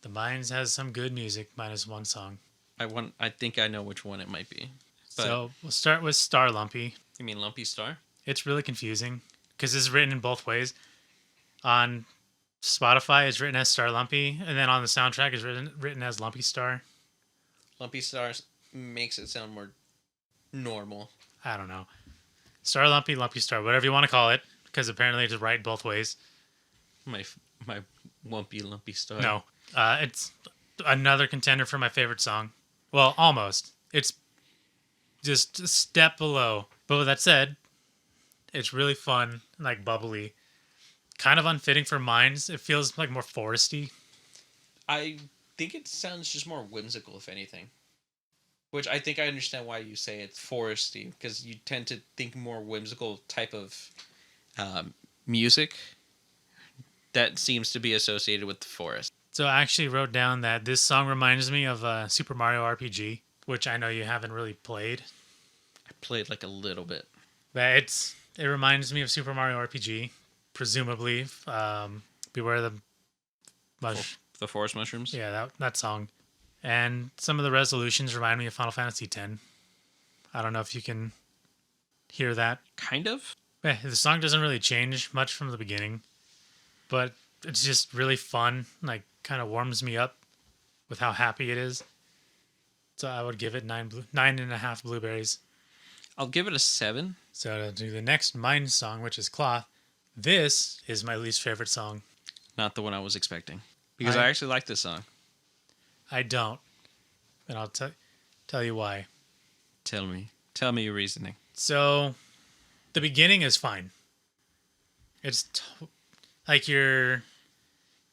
The Mines has some good music, minus one song. I think I know which one it might be. But So we'll start with Star Lumpy. you mean Lumpy Star? It's really confusing because it's written in both ways. On Spotify, it's written as Star Lumpy, and then on the soundtrack, it's written as Lumpy Star. Lumpy Stars makes it sound more normal. I don't know. Star Lumpy, Lumpy Star, whatever you want to call it, because apparently it's right both ways. My lumpy star. No, it's another contender for my favorite song. Well, almost. It's just a step below. But with that said, it's really fun, like bubbly. Kind of unfitting for mines. It feels like more foresty. I think it sounds just more whimsical, if anything. Which I think I understand why you say it's foresty, because you tend to think more whimsical type of Music that seems to be associated with the forest. So I actually wrote down that this song reminds me of Super Mario RPG, which I know you haven't really played. I played like a little bit. But it reminds me of Super Mario RPG, presumably. Beware the The forest mushrooms? Yeah, that song. And some of the resolutions remind me of Final Fantasy X. I don't know if you can hear that. Kind of. The song doesn't really change much from the beginning, but it's just really fun. Like, kind of warms me up with how happy it is. So I would give it 9.5 blueberries. I'll give it a 7. So to do the next Mine song, which is Cloth, this is my least favorite song. Not the one I was expecting. Because I actually like this song. I don't. And I'll tell you why. Tell me your reasoning. So, the beginning is fine. It's like your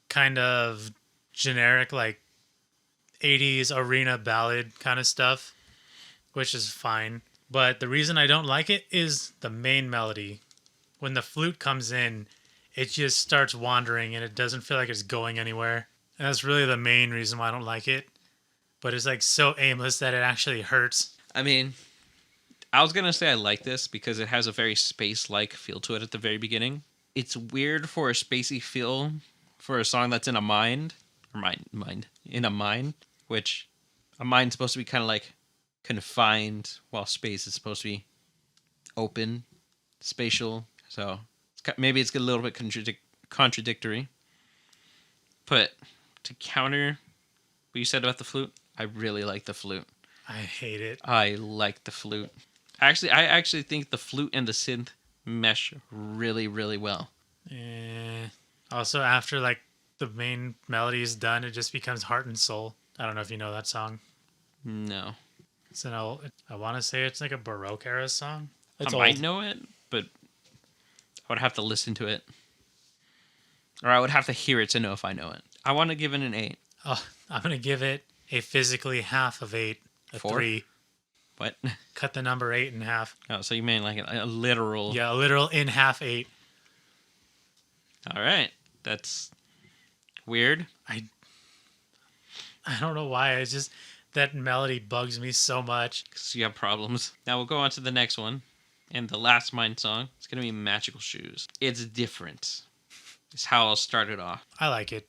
kind of generic, like 80s arena ballad kind of stuff, which is fine. But the reason I don't like it is the main melody. When the flute comes in, it just starts wandering and it doesn't feel like it's going anywhere. And that's really the main reason why I don't like it. But it's like so aimless that it actually hurts. I mean, I was gonna say I like this because it has a very space-like feel to it at the very beginning. It's weird for a spacey feel for a song that's in a mine, in a mine, which a mine's supposed to be kind of like confined, while space is supposed to be open, spatial. So maybe it's a little bit contradictory. But to counter what you said about the flute, I really like the flute. I hate it. I like the flute. I actually think the flute and the synth mesh really, really well. Also, after like the main melody is done, it just becomes heart and soul. I don't know if you know that song. No. It's an old, I want to say it's like a Baroque era song. It's I might know it, but I would have to listen to it. Or I would have to hear it to know if I know it. I want to give it an 8. Oh, I'm going to give it a physically half of 8. A 4? 3. What? Cut the number 8 in half. Oh, so you mean like a literal... Yeah, a literal in half 8. All right. That's weird. I don't know why. It's just that melody bugs me so much. Because you have problems. Now we'll go on to the next one. And the last Mine song. It's going to be Magical Shoes. It's different. It's how I'll start it off. I like it.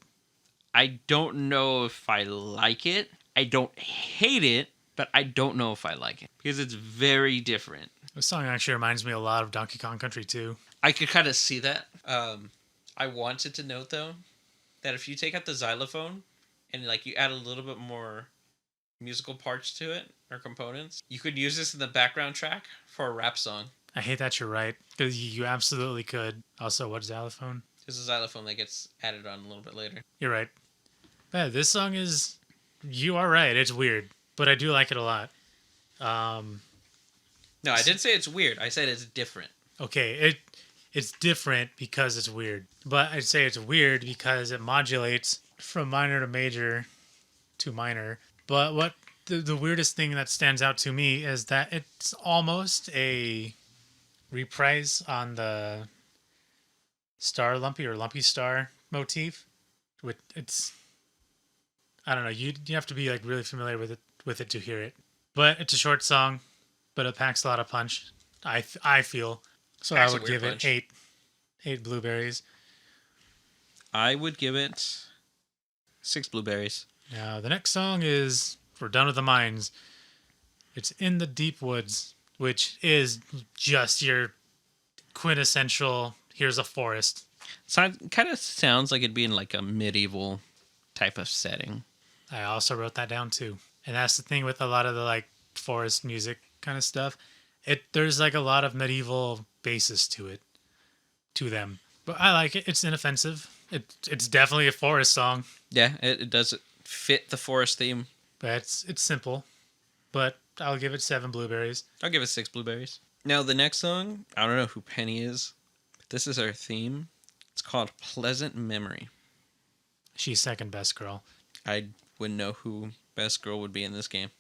I don't know if I like it. I don't hate it, but I don't know if I like it. Because it's very different. This song actually reminds me a lot of Donkey Kong Country 2. I could kind of see that. I wanted to note, though, that if you take out the xylophone and like you add a little bit more musical parts to it or components, you could use this in the background track for a rap song. I hate that you're right, because you absolutely could. Also, what's xylophone? There's a xylophone that gets added on a little bit later. You're right. Yeah, this song is... You are right. It's weird, but I do like it a lot. No, I didn't say it's weird. I said it's different. Okay, it's different because it's weird. But I'd say it's weird because it modulates from minor to major to minor. But what the weirdest thing that stands out to me is that it's almost a reprise on the Star Lumpy or Lumpy Star motif. It's... I don't know. You have to be like really familiar with it to hear it. But it's a short song, but it packs a lot of punch. I feel so. I would give it 8 blueberries. I would give it 6 blueberries. Now the next song is we're done with the mines. It's In the Deep Woods, which is just your quintessential. Here's a forest. So it kind of sounds like it'd be in like a medieval type of setting. I also wrote that down too. And that's the thing with a lot of the like forest music kind of stuff. There's like a lot of medieval basis to them. But I like it. It's inoffensive. It's definitely a forest song. Yeah, it does fit the forest theme. But it's simple. But I'll give it 7 blueberries. I'll give it 6 blueberries. Now the next song, I don't know who Penny is, but this is our theme. It's called Pleasant Memory. She's second best girl. I wouldn't know who best girl would be in this game.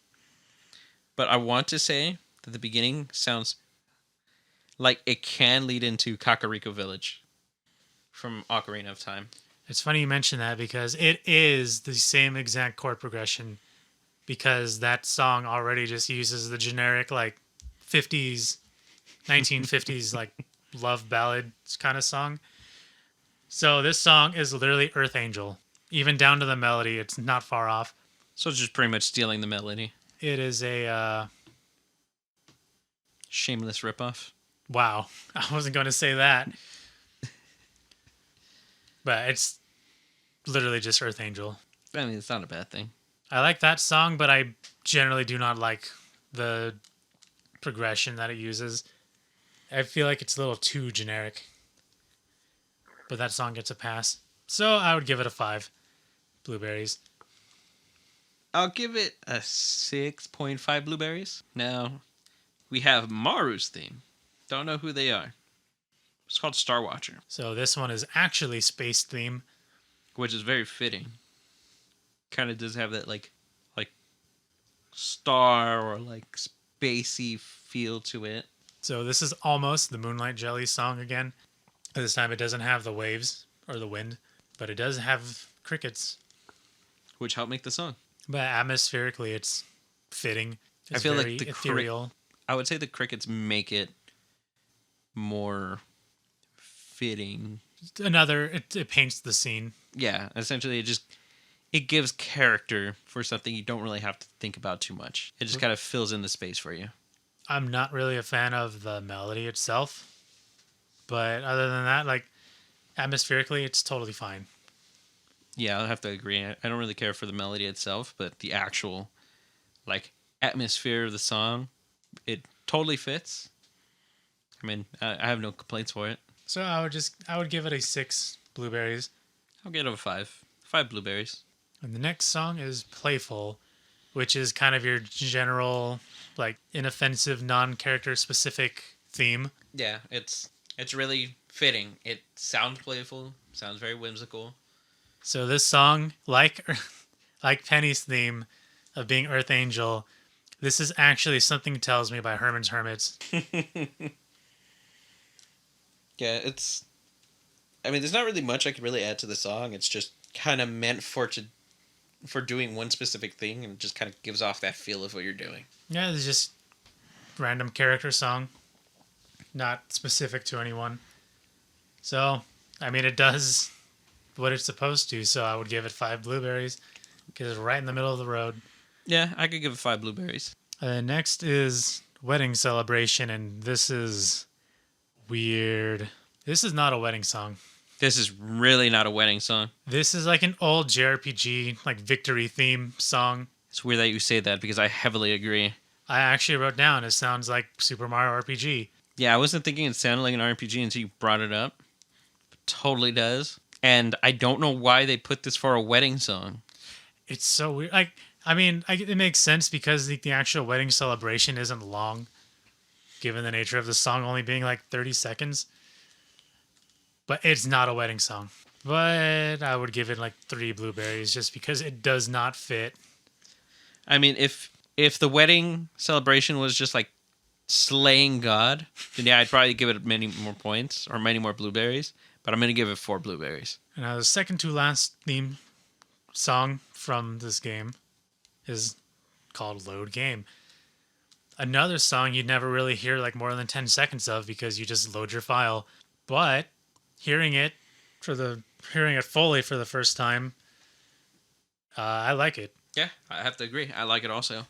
But I want to say that the beginning sounds like it can lead into Kakariko Village from Ocarina of Time. It's funny you mention that because it is the same exact chord progression, because that song already just uses the generic like 1950s like love ballad kind of song. So this song is literally Earth Angel. Even down to the melody, it's not far off. So it's just pretty much stealing the melody. It is a... shameless ripoff. Wow. I wasn't going to say that. But it's literally just Earth Angel. I mean, it's not a bad thing. I like that song, but I generally do not like the progression that it uses. I feel like it's a little too generic. But that song gets a pass. So I would give it a 5 blueberries. I'll give it a 6.5 blueberries. Now, we have Maru's theme. Don't know who they are. It's called Star Watcher, So this one is actually space theme. which is very fitting. Kind of does have that like star or like spacey feel to it. So this is almost the Moonlight Jelly song again. This time it doesn't have the waves or the wind, but it does have crickets. Which helped make the song. But atmospherically, it's fitting. It's I feel like very the ethereal. I would say the crickets make it more fitting. It paints the scene. Yeah, essentially it gives character for something you don't really have to think about too much. It just kind of fills in the space for you. I'm not really a fan of the melody itself, but other than that, like atmospherically, it's totally fine. Yeah, I'll have to agree. I don't really care for the melody itself, but the actual like atmosphere of the song, it totally fits. I mean, I have no complaints for it. So I would give it a 6 blueberries. I'll get it a 5. 5 blueberries. And the next song is Playful, which is kind of your general, like, inoffensive, non-character specific theme. Yeah, it's really fitting. It sounds playful, sounds very whimsical. So this song, like Penny's theme of being Earth Angel, this is actually Something Tells Me by Herman's Hermits. Yeah, I mean, there's not really much I could really add to the song. It's just kind of meant for doing one specific thing, and it just kind of gives off that feel of what you're doing. Yeah, it's just random character song, not specific to anyone. So, I mean, it does what it's supposed to, so I would give it 5 blueberries because it's right in the middle of the road. Yeah, I could give it 5 blueberries. Next is Wedding Celebration, and this is weird. This is not a wedding song. This is really not a wedding song. This is like an old JRPG, like victory theme song. It's weird that you say that because I heavily agree. I actually wrote down it sounds like Super Mario RPG. Yeah, I wasn't thinking it sounded like an RPG until you brought it up. It totally does. And I don't know why they put this for a wedding song. It's so weird. Like, I mean, it makes sense because the actual wedding celebration isn't long, given the nature of the song only being like 30 seconds. But it's not a wedding song. But I would give it like 3 blueberries just because it does not fit. I mean, if the wedding celebration was just like slaying God, then yeah, I'd probably give it many more points or many more blueberries. But I'm going to give it 4 blueberries. And now the second to last theme song from this game is called Load Game. Another song you'd never really hear like more than 10 seconds of because you just load your file. But hearing it fully for the first time, I like it. Yeah, I have to agree. I like it also.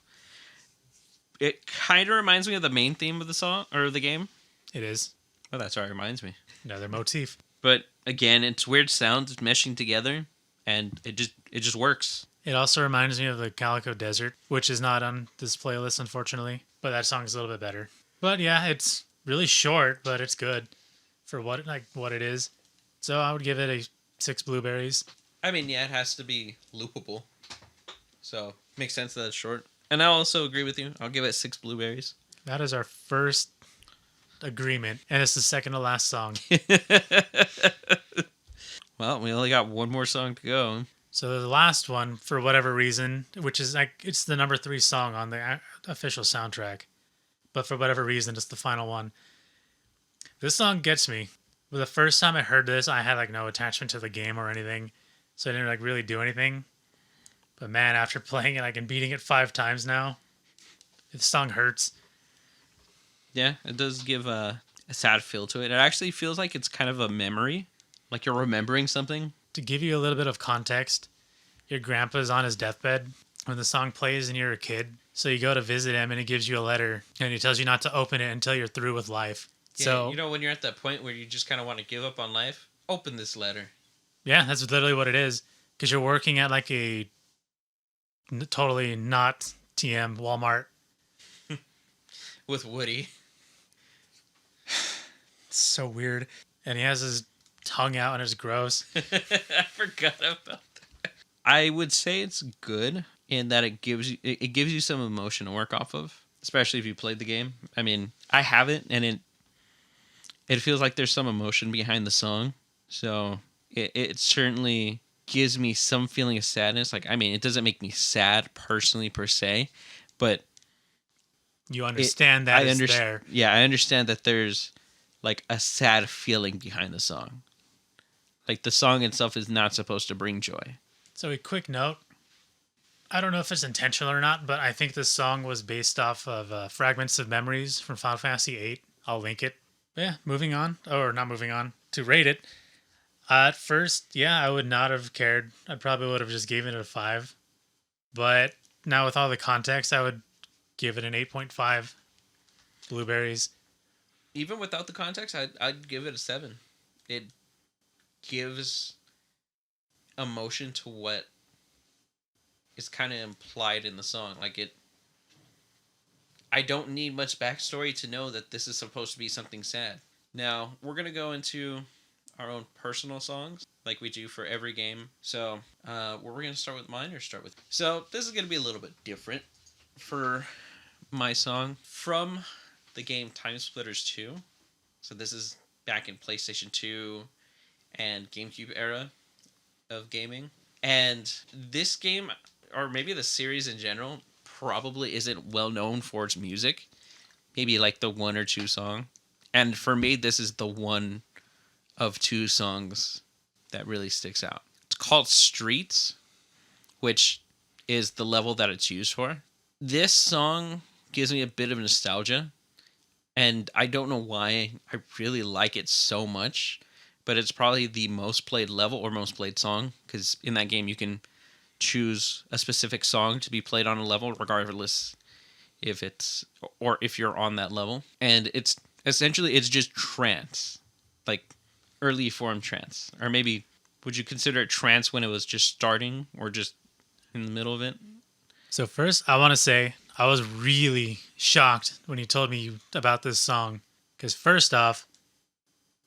It kind of reminds me of the main theme of the song or the game. It is Oh, that's what it reminds me. another motif. But again, it's weird sounds meshing together, and it just works. It also reminds me of the Calico Desert, which is not on this playlist, unfortunately. But that song is a little bit better. But yeah, it's really short, but it's good for what it is. So I would give it a 6 blueberries. I mean, yeah, it has to be loopable. So, makes sense that it's short. And I also agree with you. I'll give it 6 blueberries. That is our first agreement, and it's the second to last song. Well, we only got one more song to go. So the last one, for whatever reason, which is like it's the number 3 song on the official soundtrack, but for whatever reason, it's the final one. This song gets me. But the first time I heard this, I had like no attachment to the game or anything, so I didn't like really do anything. But man, after playing it, like and beating it 5 times now, the song hurts. Yeah, it does give a sad feel to it. It actually feels like it's kind of a memory, like you're remembering something. To give you a little bit of context, your grandpa's on his deathbed when the song plays and you're a kid. So you go to visit him and he gives you a letter and he tells you not to open it until you're through with life. Yeah, So, you know, when you're at that point where you just kind of want to give up on life, open this letter. yeah, that's literally what it is. Because you're working at like a totally not TM Walmart. With Woody. It's so weird. And he has his tongue out and it's gross. I forgot about that. I would say it's good in that it gives you some emotion to work off of. especially if you played the game. I mean, I haven't, and it feels like there's some emotion behind the song. So it certainly gives me some feeling of sadness. Like, I mean, it doesn't make me sad personally per se, but You understand that is there. Yeah, I understand that there's like a sad feeling behind the song. Like the song itself is not supposed to bring joy. So a quick note. I don't know if it's intentional or not, but I think this song was based off of Fragments of Memories from Final Fantasy VIII. I'll link it. Yeah, moving on. Or not moving on. To rate it. At first, yeah, I would not have cared. I probably would have just given it a 5. But now with all the context, I would give it an 8.5. Blueberries. Even without the context, I'd give it a 7. It gives emotion to what is kind of implied in the song. Like I don't need much backstory to know that this is supposed to be something sad. Now, we're going to go into our own personal songs like we do for every game. So, we're going to start with mine or start with... So, this is going to be a little bit different for my song from the game TimeSplitters 2. So, this is back in PlayStation 2 and GameCube era of gaming. And this game, or maybe the series in general, probably isn't well known for its music. Maybe like the one or two song. And for me, this is the one of two songs that really sticks out. It's called Streets, which is the level that it's used for. This song gives me a bit of nostalgia, and I don't know why I really like it so much, but it's probably the most played level or most played song, because in that game you can choose a specific song to be played on a level, regardless if you're on that level. And it's essentially just trance, like early form trance. Or maybe would you consider it trance when it was just starting or just in the middle of it? So first, I want to say I was really shocked when you told me about this song. Because first off,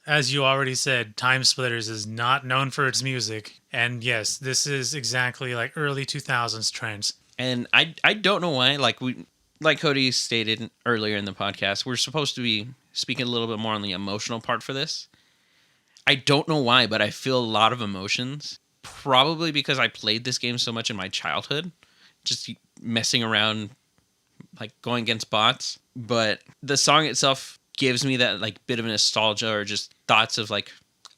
as you already said, TimeSplitters is not known for its music. And yes, this is exactly like early 2000s trance. And I don't know why, like Cody stated earlier in the podcast, we're supposed to be speaking a little bit more on the emotional part for this. I don't know why, but I feel a lot of emotions. Probably because I played this game so much in my childhood. Just messing around, like going against bots. But the song itself gives me that like bit of nostalgia or just thoughts of like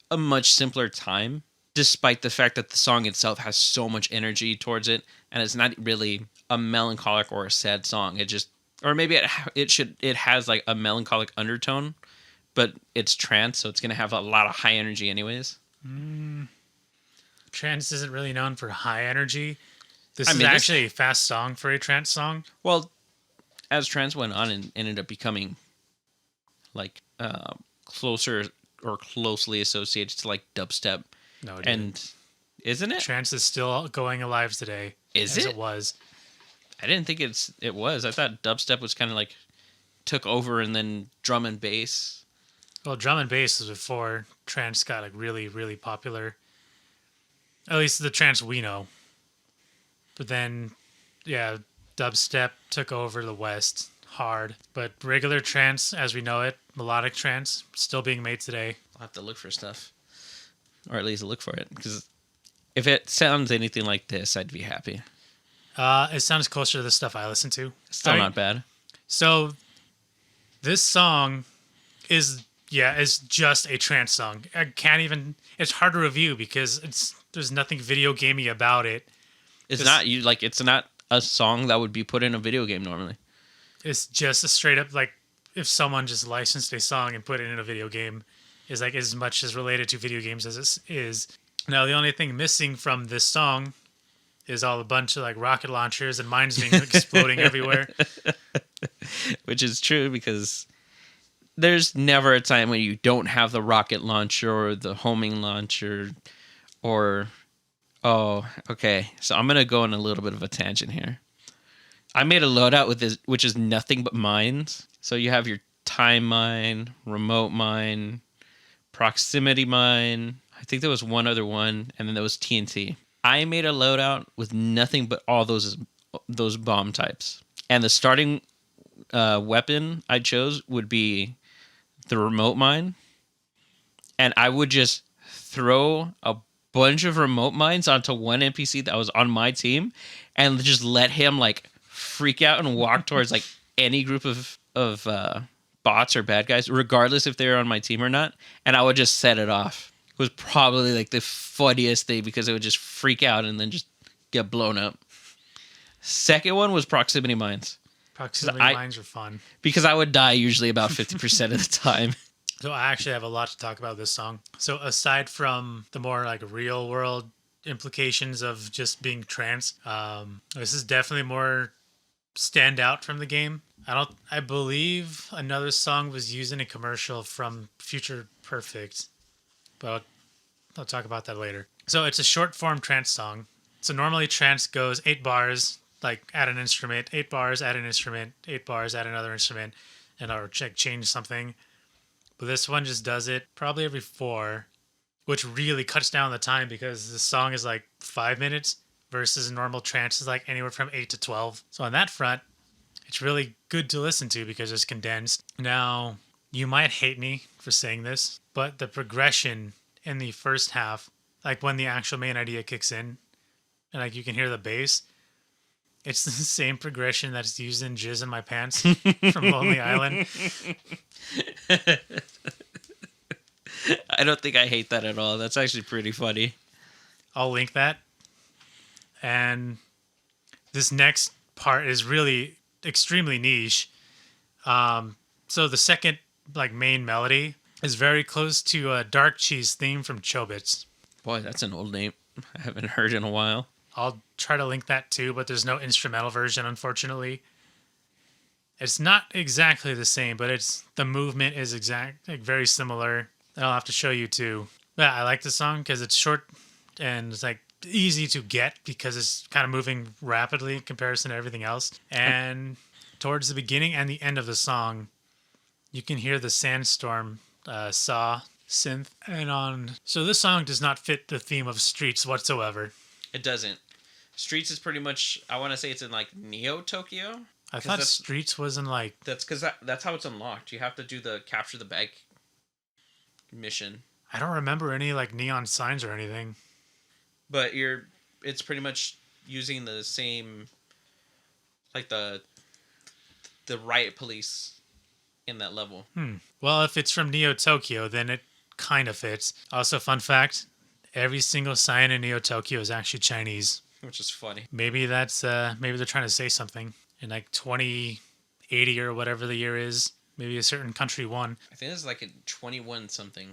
a much simpler time. Despite the fact that the song itself has so much energy towards it. And it's not really a melancholic or a sad song. It just, or maybe it has like a melancholic undertone, but it's trance, so it's going to have a lot of high energy anyways. Trance isn't really known for high energy. This is actually a fast song for a trance song. Well, as trance went on and ended up becoming like closer or closely associated to like dubstep. No, it and didn't. Isn't it? Trance is still going alive today. Is as it? It was. I didn't think it was. I thought dubstep was kind of like took over and then drum and bass. Well, drum and bass was before trance got like really, really popular. At least the trance we know. But then, yeah, dubstep took over the West hard. But regular trance, as we know it, melodic trance, still being made today. I'll have to look for stuff. Or at least look for it. Because if it sounds anything like this, I'd be happy. It sounds closer to the stuff I listen to. Still not bad. So, this song is just a trance song. I can't even... It's hard to review because there's nothing video gamey about it. It's not a song that would be put in a video game normally. It's just a straight up, like, if someone just licensed a song and put it in a video game, is like as much as related to video games as it is. Now, the only thing missing from this song is all a bunch of like rocket launchers and mines being exploding everywhere. Which is true because there's never a time when you don't have the rocket launcher or the homing launcher or... Oh, okay. So I'm going to go on a little bit of a tangent here. I made a loadout with this, which is nothing but mines. So you have your time mine, remote mine, proximity mine. I think there was one other one, and then there was TNT. I made a loadout with nothing but all those bomb types. And the starting weapon I chose would be the remote mine, and I would just throw a bunch of remote mines onto one NPC that was on my team, and just let him like freak out and walk towards like any group of bots or bad guys, regardless if they're on my team or not, and I would just set it off. It was probably like the funniest thing because it would just freak out and then just get blown up. Second one was proximity mines. Proximity mines are fun. Because I would die usually about 50% of the time. So I actually have a lot to talk about this song. So aside from the more like real world implications of just being trance, this is definitely more stand out from the game. I believe another song was used in a commercial from Future Perfect, but I'll talk about that later. So it's a short form trance song. So normally trance goes 8 bars, like add an instrument, 8 bars, add an instrument, 8 bars, add another instrument, and or change something. But this one just does it probably every 4, which really cuts down the time because the song is like 5 minutes versus normal trance is like anywhere from 8 to 12. So on that front, it's really good to listen to because it's condensed. Now, you might hate me for saying this, but the progression in the first half, like when the actual main idea kicks in, and like you can hear the bass, it's the same progression that's used in Jizz in My Pants from Lonely Island. I don't think I hate that at all. That's actually pretty funny. I'll link that. And this next part is really extremely niche. So the second like main melody is very close to Dark Chii's theme from Chobits. Boy, that's an old name. I haven't heard in a while. I'll try to link that too, but there's no instrumental version, unfortunately. It's not exactly the same, but the movement is very similar. And I'll have to show you too. Yeah, I like the song because it's short and it's like easy to get because it's kind of moving rapidly in comparison to everything else. And towards the beginning and the end of the song, you can hear the Sandstorm saw synth. So this song does not fit the theme of Streets whatsoever. It doesn't. Streets is pretty much, I want to say it's in like Neo Tokyo. I thought Streets was in like... That's because that's how it's unlocked. You have to do the capture the bag mission. I don't remember any like neon signs or anything. But it's pretty much using the same, like the riot police in that level. Well, if it's from Neo Tokyo, then it kind of fits. Also, fun fact, every single sign in Neo Tokyo is actually Chinese. Which is funny. Maybe that's maybe they're trying to say something in like 2080 or whatever the year is. Maybe a certain country won. I think it's like a 21 something.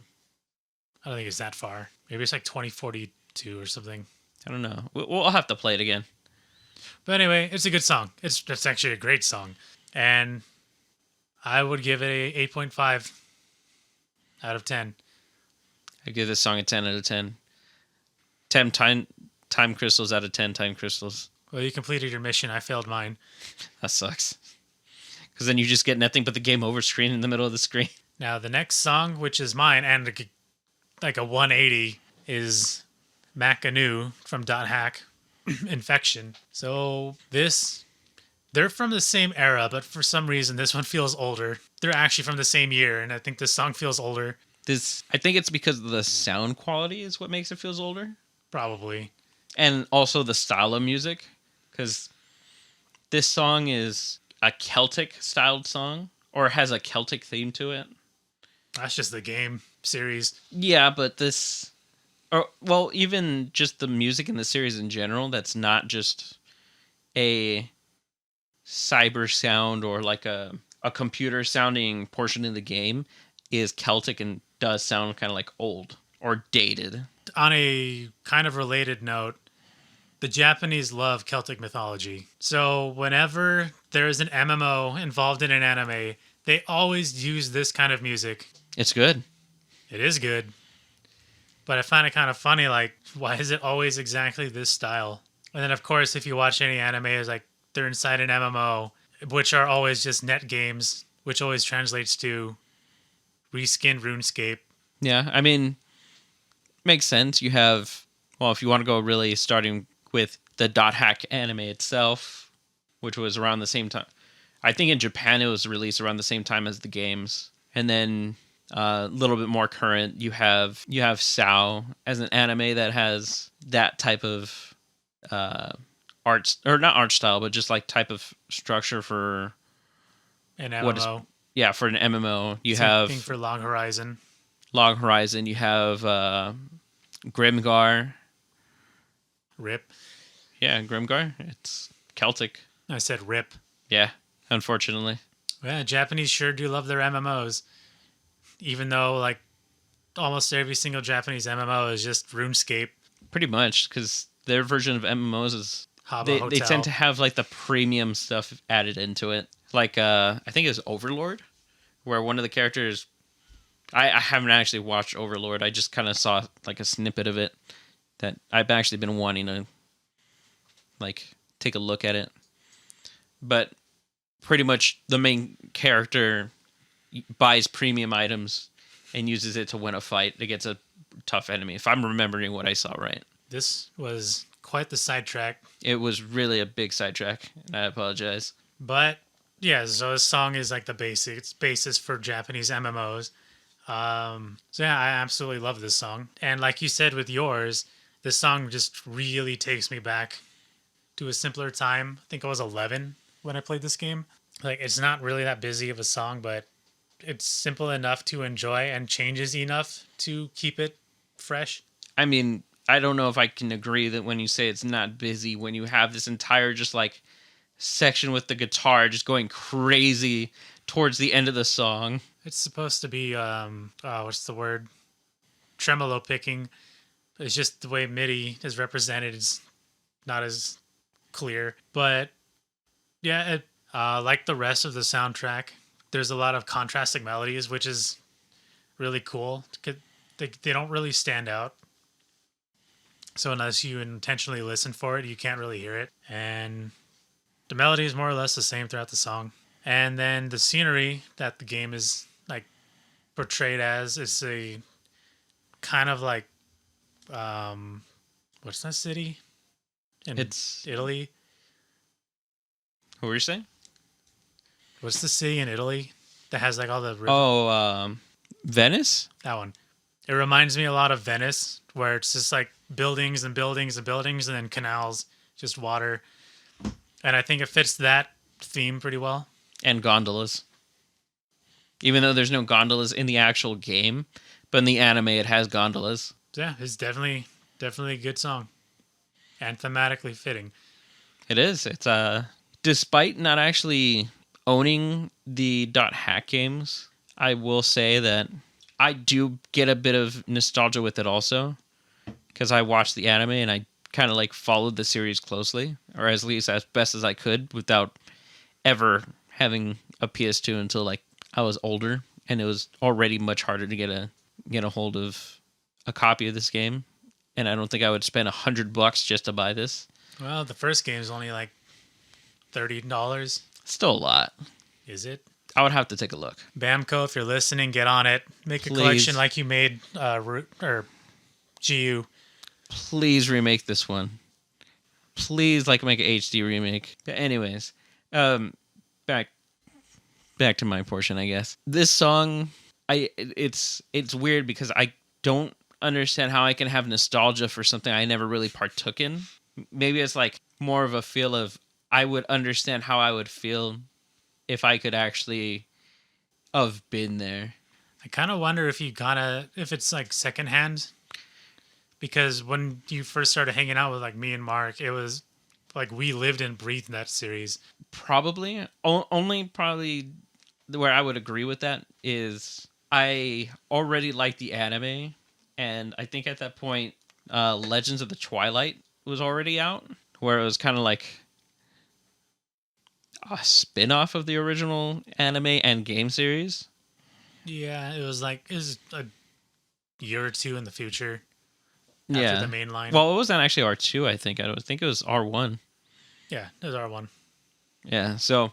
I don't think it's that far. Maybe it's like 2042 or something. I don't know. We'll have to play it again. But anyway, it's a good song. It's actually a great song. And I would give it a 8.5 out of 10. I give this song a 10 out of 10. 10 time crystals out of 10 time crystals. Well, you completed your mission. I failed mine. That sucks. Because then you just get nothing but the game over screen in the middle of the screen. Now, the next song, which is mine, and like a 180, is Macanu from Dot Hack Infection. So they're from the same era, but for some reason, this one feels older. They're actually from the same year, and I think this song feels older. I think it's because the sound quality is what makes it feels older. Probably. And also the style of music, because this song is a Celtic styled song or has a Celtic theme to it. That's just the game series. Yeah, but even just the music in the series in general, that's not just a cyber sound or like a computer sounding portion of the game, is Celtic and does sound kind of like old or dated. On a kind of related note, the Japanese love Celtic mythology. So whenever there is an MMO involved in an anime, they always use this kind of music. It's good. It is good. But I find it kind of funny, like, why is it always exactly this style? And then, of course, if you watch any anime, it's like they're inside an MMO, which are always just net games, which always translates to reskinned RuneScape. Yeah, I mean, makes sense. You have, well, if you want to go really starting with the Dot Hack anime itself, which was around the same time. I think in Japan it was released around the same time as the games. And then a little bit more current, you have Sao as an anime that has that type of art, or not art style, but just like type of structure for An what is MMO. for an MMO. You Same have thing for Long Horizon. Long Horizon. You have Grimgar. Rip. Yeah, Grimgar. It's Celtic. I said rip. Yeah, unfortunately. Yeah, Japanese sure do love their MMOs. Even though, like, almost every single Japanese MMO is just RuneScape. Pretty much, because their version of MMOs is Habbo they Hotel. tend to have like the premium stuff added into it. Like I think it's Overlord, where one of the characters. I haven't actually watched Overlord. I just kind of saw like a snippet of it that I've actually been wanting to like take a look at it. But pretty much the main character buys premium items and uses it to win a fight against a tough enemy. If I'm remembering what I saw right. This was quite the sidetrack. It was really a big sidetrack, and I apologize. But, yeah, so this song is like the basis for Japanese MMOs. So, yeah, I absolutely love this song. And like you said with yours, this song just really takes me back to a simpler time. I think I was 11 when I played this game. Like, it's not really that busy of a song, but it's simple enough to enjoy and changes enough to keep it fresh. I mean, I don't know if I can agree that when you say it's not busy, when you have this entire just like section with the guitar just going crazy towards the end of the song. It's supposed to be, what's the word? Tremolo picking. It's just the way MIDI is represented is not as clear. But, yeah, like the rest of the soundtrack, there's a lot of contrasting melodies, which is really cool. They don't really stand out. So unless you intentionally listen for it, you can't really hear it. And the melody is more or less the same throughout the song. And then the scenery that the game is like portrayed as is a kind of like what's that city? It's Italy. What were you saying? What's the city in Italy that has like all the Venice? that one. It reminds me a lot of Venice, where it's just like buildings and buildings and buildings and then canals, just water. And I think it fits that theme pretty well. And gondolas. Even though there's no gondolas in the actual game, but in the anime it has gondolas. Yeah, it's definitely a good song. And thematically fitting. It is. It's despite not actually owning the .hack games, I will say that I do get a bit of nostalgia with it also, because I watched the anime and I kind of like followed the series closely, or at least as best as I could without ever having a PS2 until like I was older, and it was already much harder to get a hold of a copy of this game, and I don't think I would spend $100 just to buy this. Well, the first game is only like $30. Still a lot. Is it? I would have to take a look. Bamco, if you're listening, get on it. Make Please. a collection like you made GU. Please remake this one. Please, like, make an HD remake. But anyways, back to my portion, I guess. This song, it's weird because I don't understand how I can have nostalgia for something I never really partook in. Maybe it's like more of a feel of I would understand how I would feel if I could actually have been there. I kind of wonder if it's like secondhand, because when you first started hanging out with like me and Mark, it was like we lived and breathed that series. Probably. Only probably where I would agree with that is I already liked the anime, and I think at that point Legends of the Twilight was already out, where it was kind of like a spin-off of the original anime and game series. Yeah, it was a year or two in the future Yeah. after the main line. Well, it wasn't actually R2, I think. I don't think it was R1. Yeah, there's R1. Yeah, so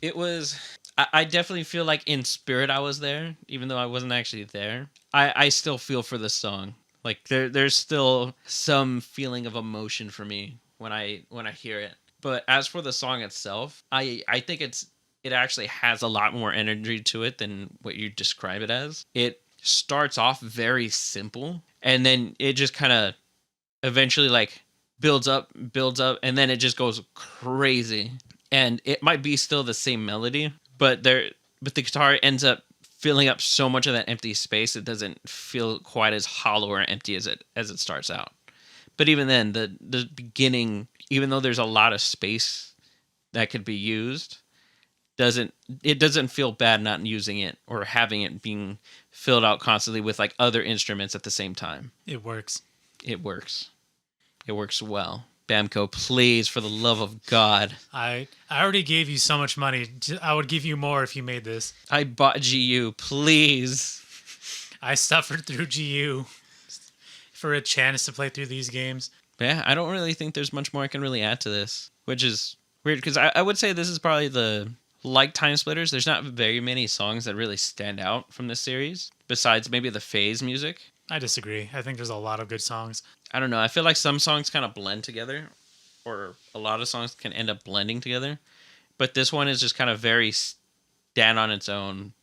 it was... I definitely feel like in spirit I was there, even though I wasn't actually there. I still feel for this song. Like there's still some feeling of emotion for me when I hear it. But as for the song itself, I think it actually has a lot more energy to it than what you describe it as. It starts off very simple, and then it just kind of eventually like builds up, and then it just goes crazy. And it might be still the same melody, but the guitar ends up filling up so much of that empty space it doesn't feel quite as hollow or empty as it starts out. But even then, the beginning, even though there's a lot of space that could be used, doesn't feel bad not using it or having it being filled out constantly with like other instruments at the same time. It works. It works. It works well. Bamco, please, for the love of God. I already gave you so much money. I would give you more if you made this. I bought GU, please. I suffered through GU for a chance to play through these games. Yeah, I don't really think there's much more I can really add to this, which is weird because I would say this is probably like TimeSplitters, there's not very many songs that really stand out from this series, besides maybe the phase music. I disagree. I think there's a lot of good songs. I don't know. I feel like some songs kind of blend together, or a lot of songs can end up blending together. But this one is just kind of very stand on its own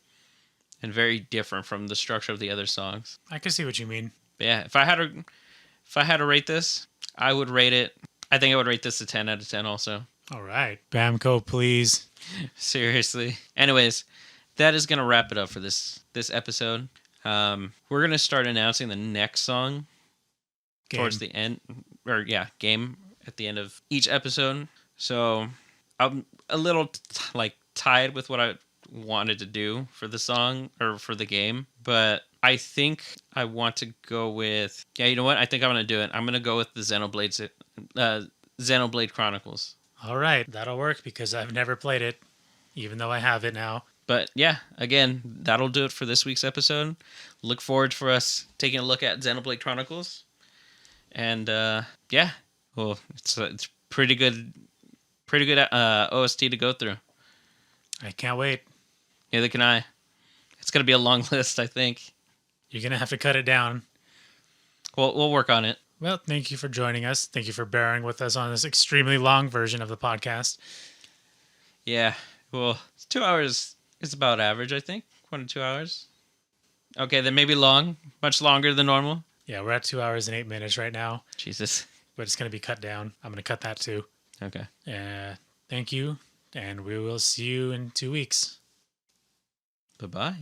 and very different from the structure of the other songs. I can see what you mean. But yeah, if I had to rate this, I would rate it. I think I would rate this a 10 out of 10 also. All right. Bamco, please. Seriously. Anyways, that is going to wrap it up for this episode. We're going to start announcing the next song towards the end, game at the end of each episode. So I'm a little tied with what I wanted to do for the song or for the game, but I think I want to go with, you know what? I think I'm going to do it. I'm going to go with the Xenoblade Chronicles. All right. That'll work because I've never played it, even though I have it now. But yeah, again, that'll do it for this week's episode. Look forward for us taking a look at Xenoblade Chronicles. And well, it's pretty good OST to go through. I can't wait. Neither can I. It's going to be a long list, I think. You're going to have to cut it down. We'll work on it. Well, thank you for joining us. Thank you for bearing with us on this extremely long version of the podcast. Yeah, well, 2 hours is about average, I think. 1 to 2 hours. Okay, then maybe long. Much longer than normal. Yeah, we're at 2 hours and 8 minutes right now. Jesus. But it's going to be cut down. I'm going to cut that too. Okay. Thank you, and we will see you in 2 weeks. Bye-bye.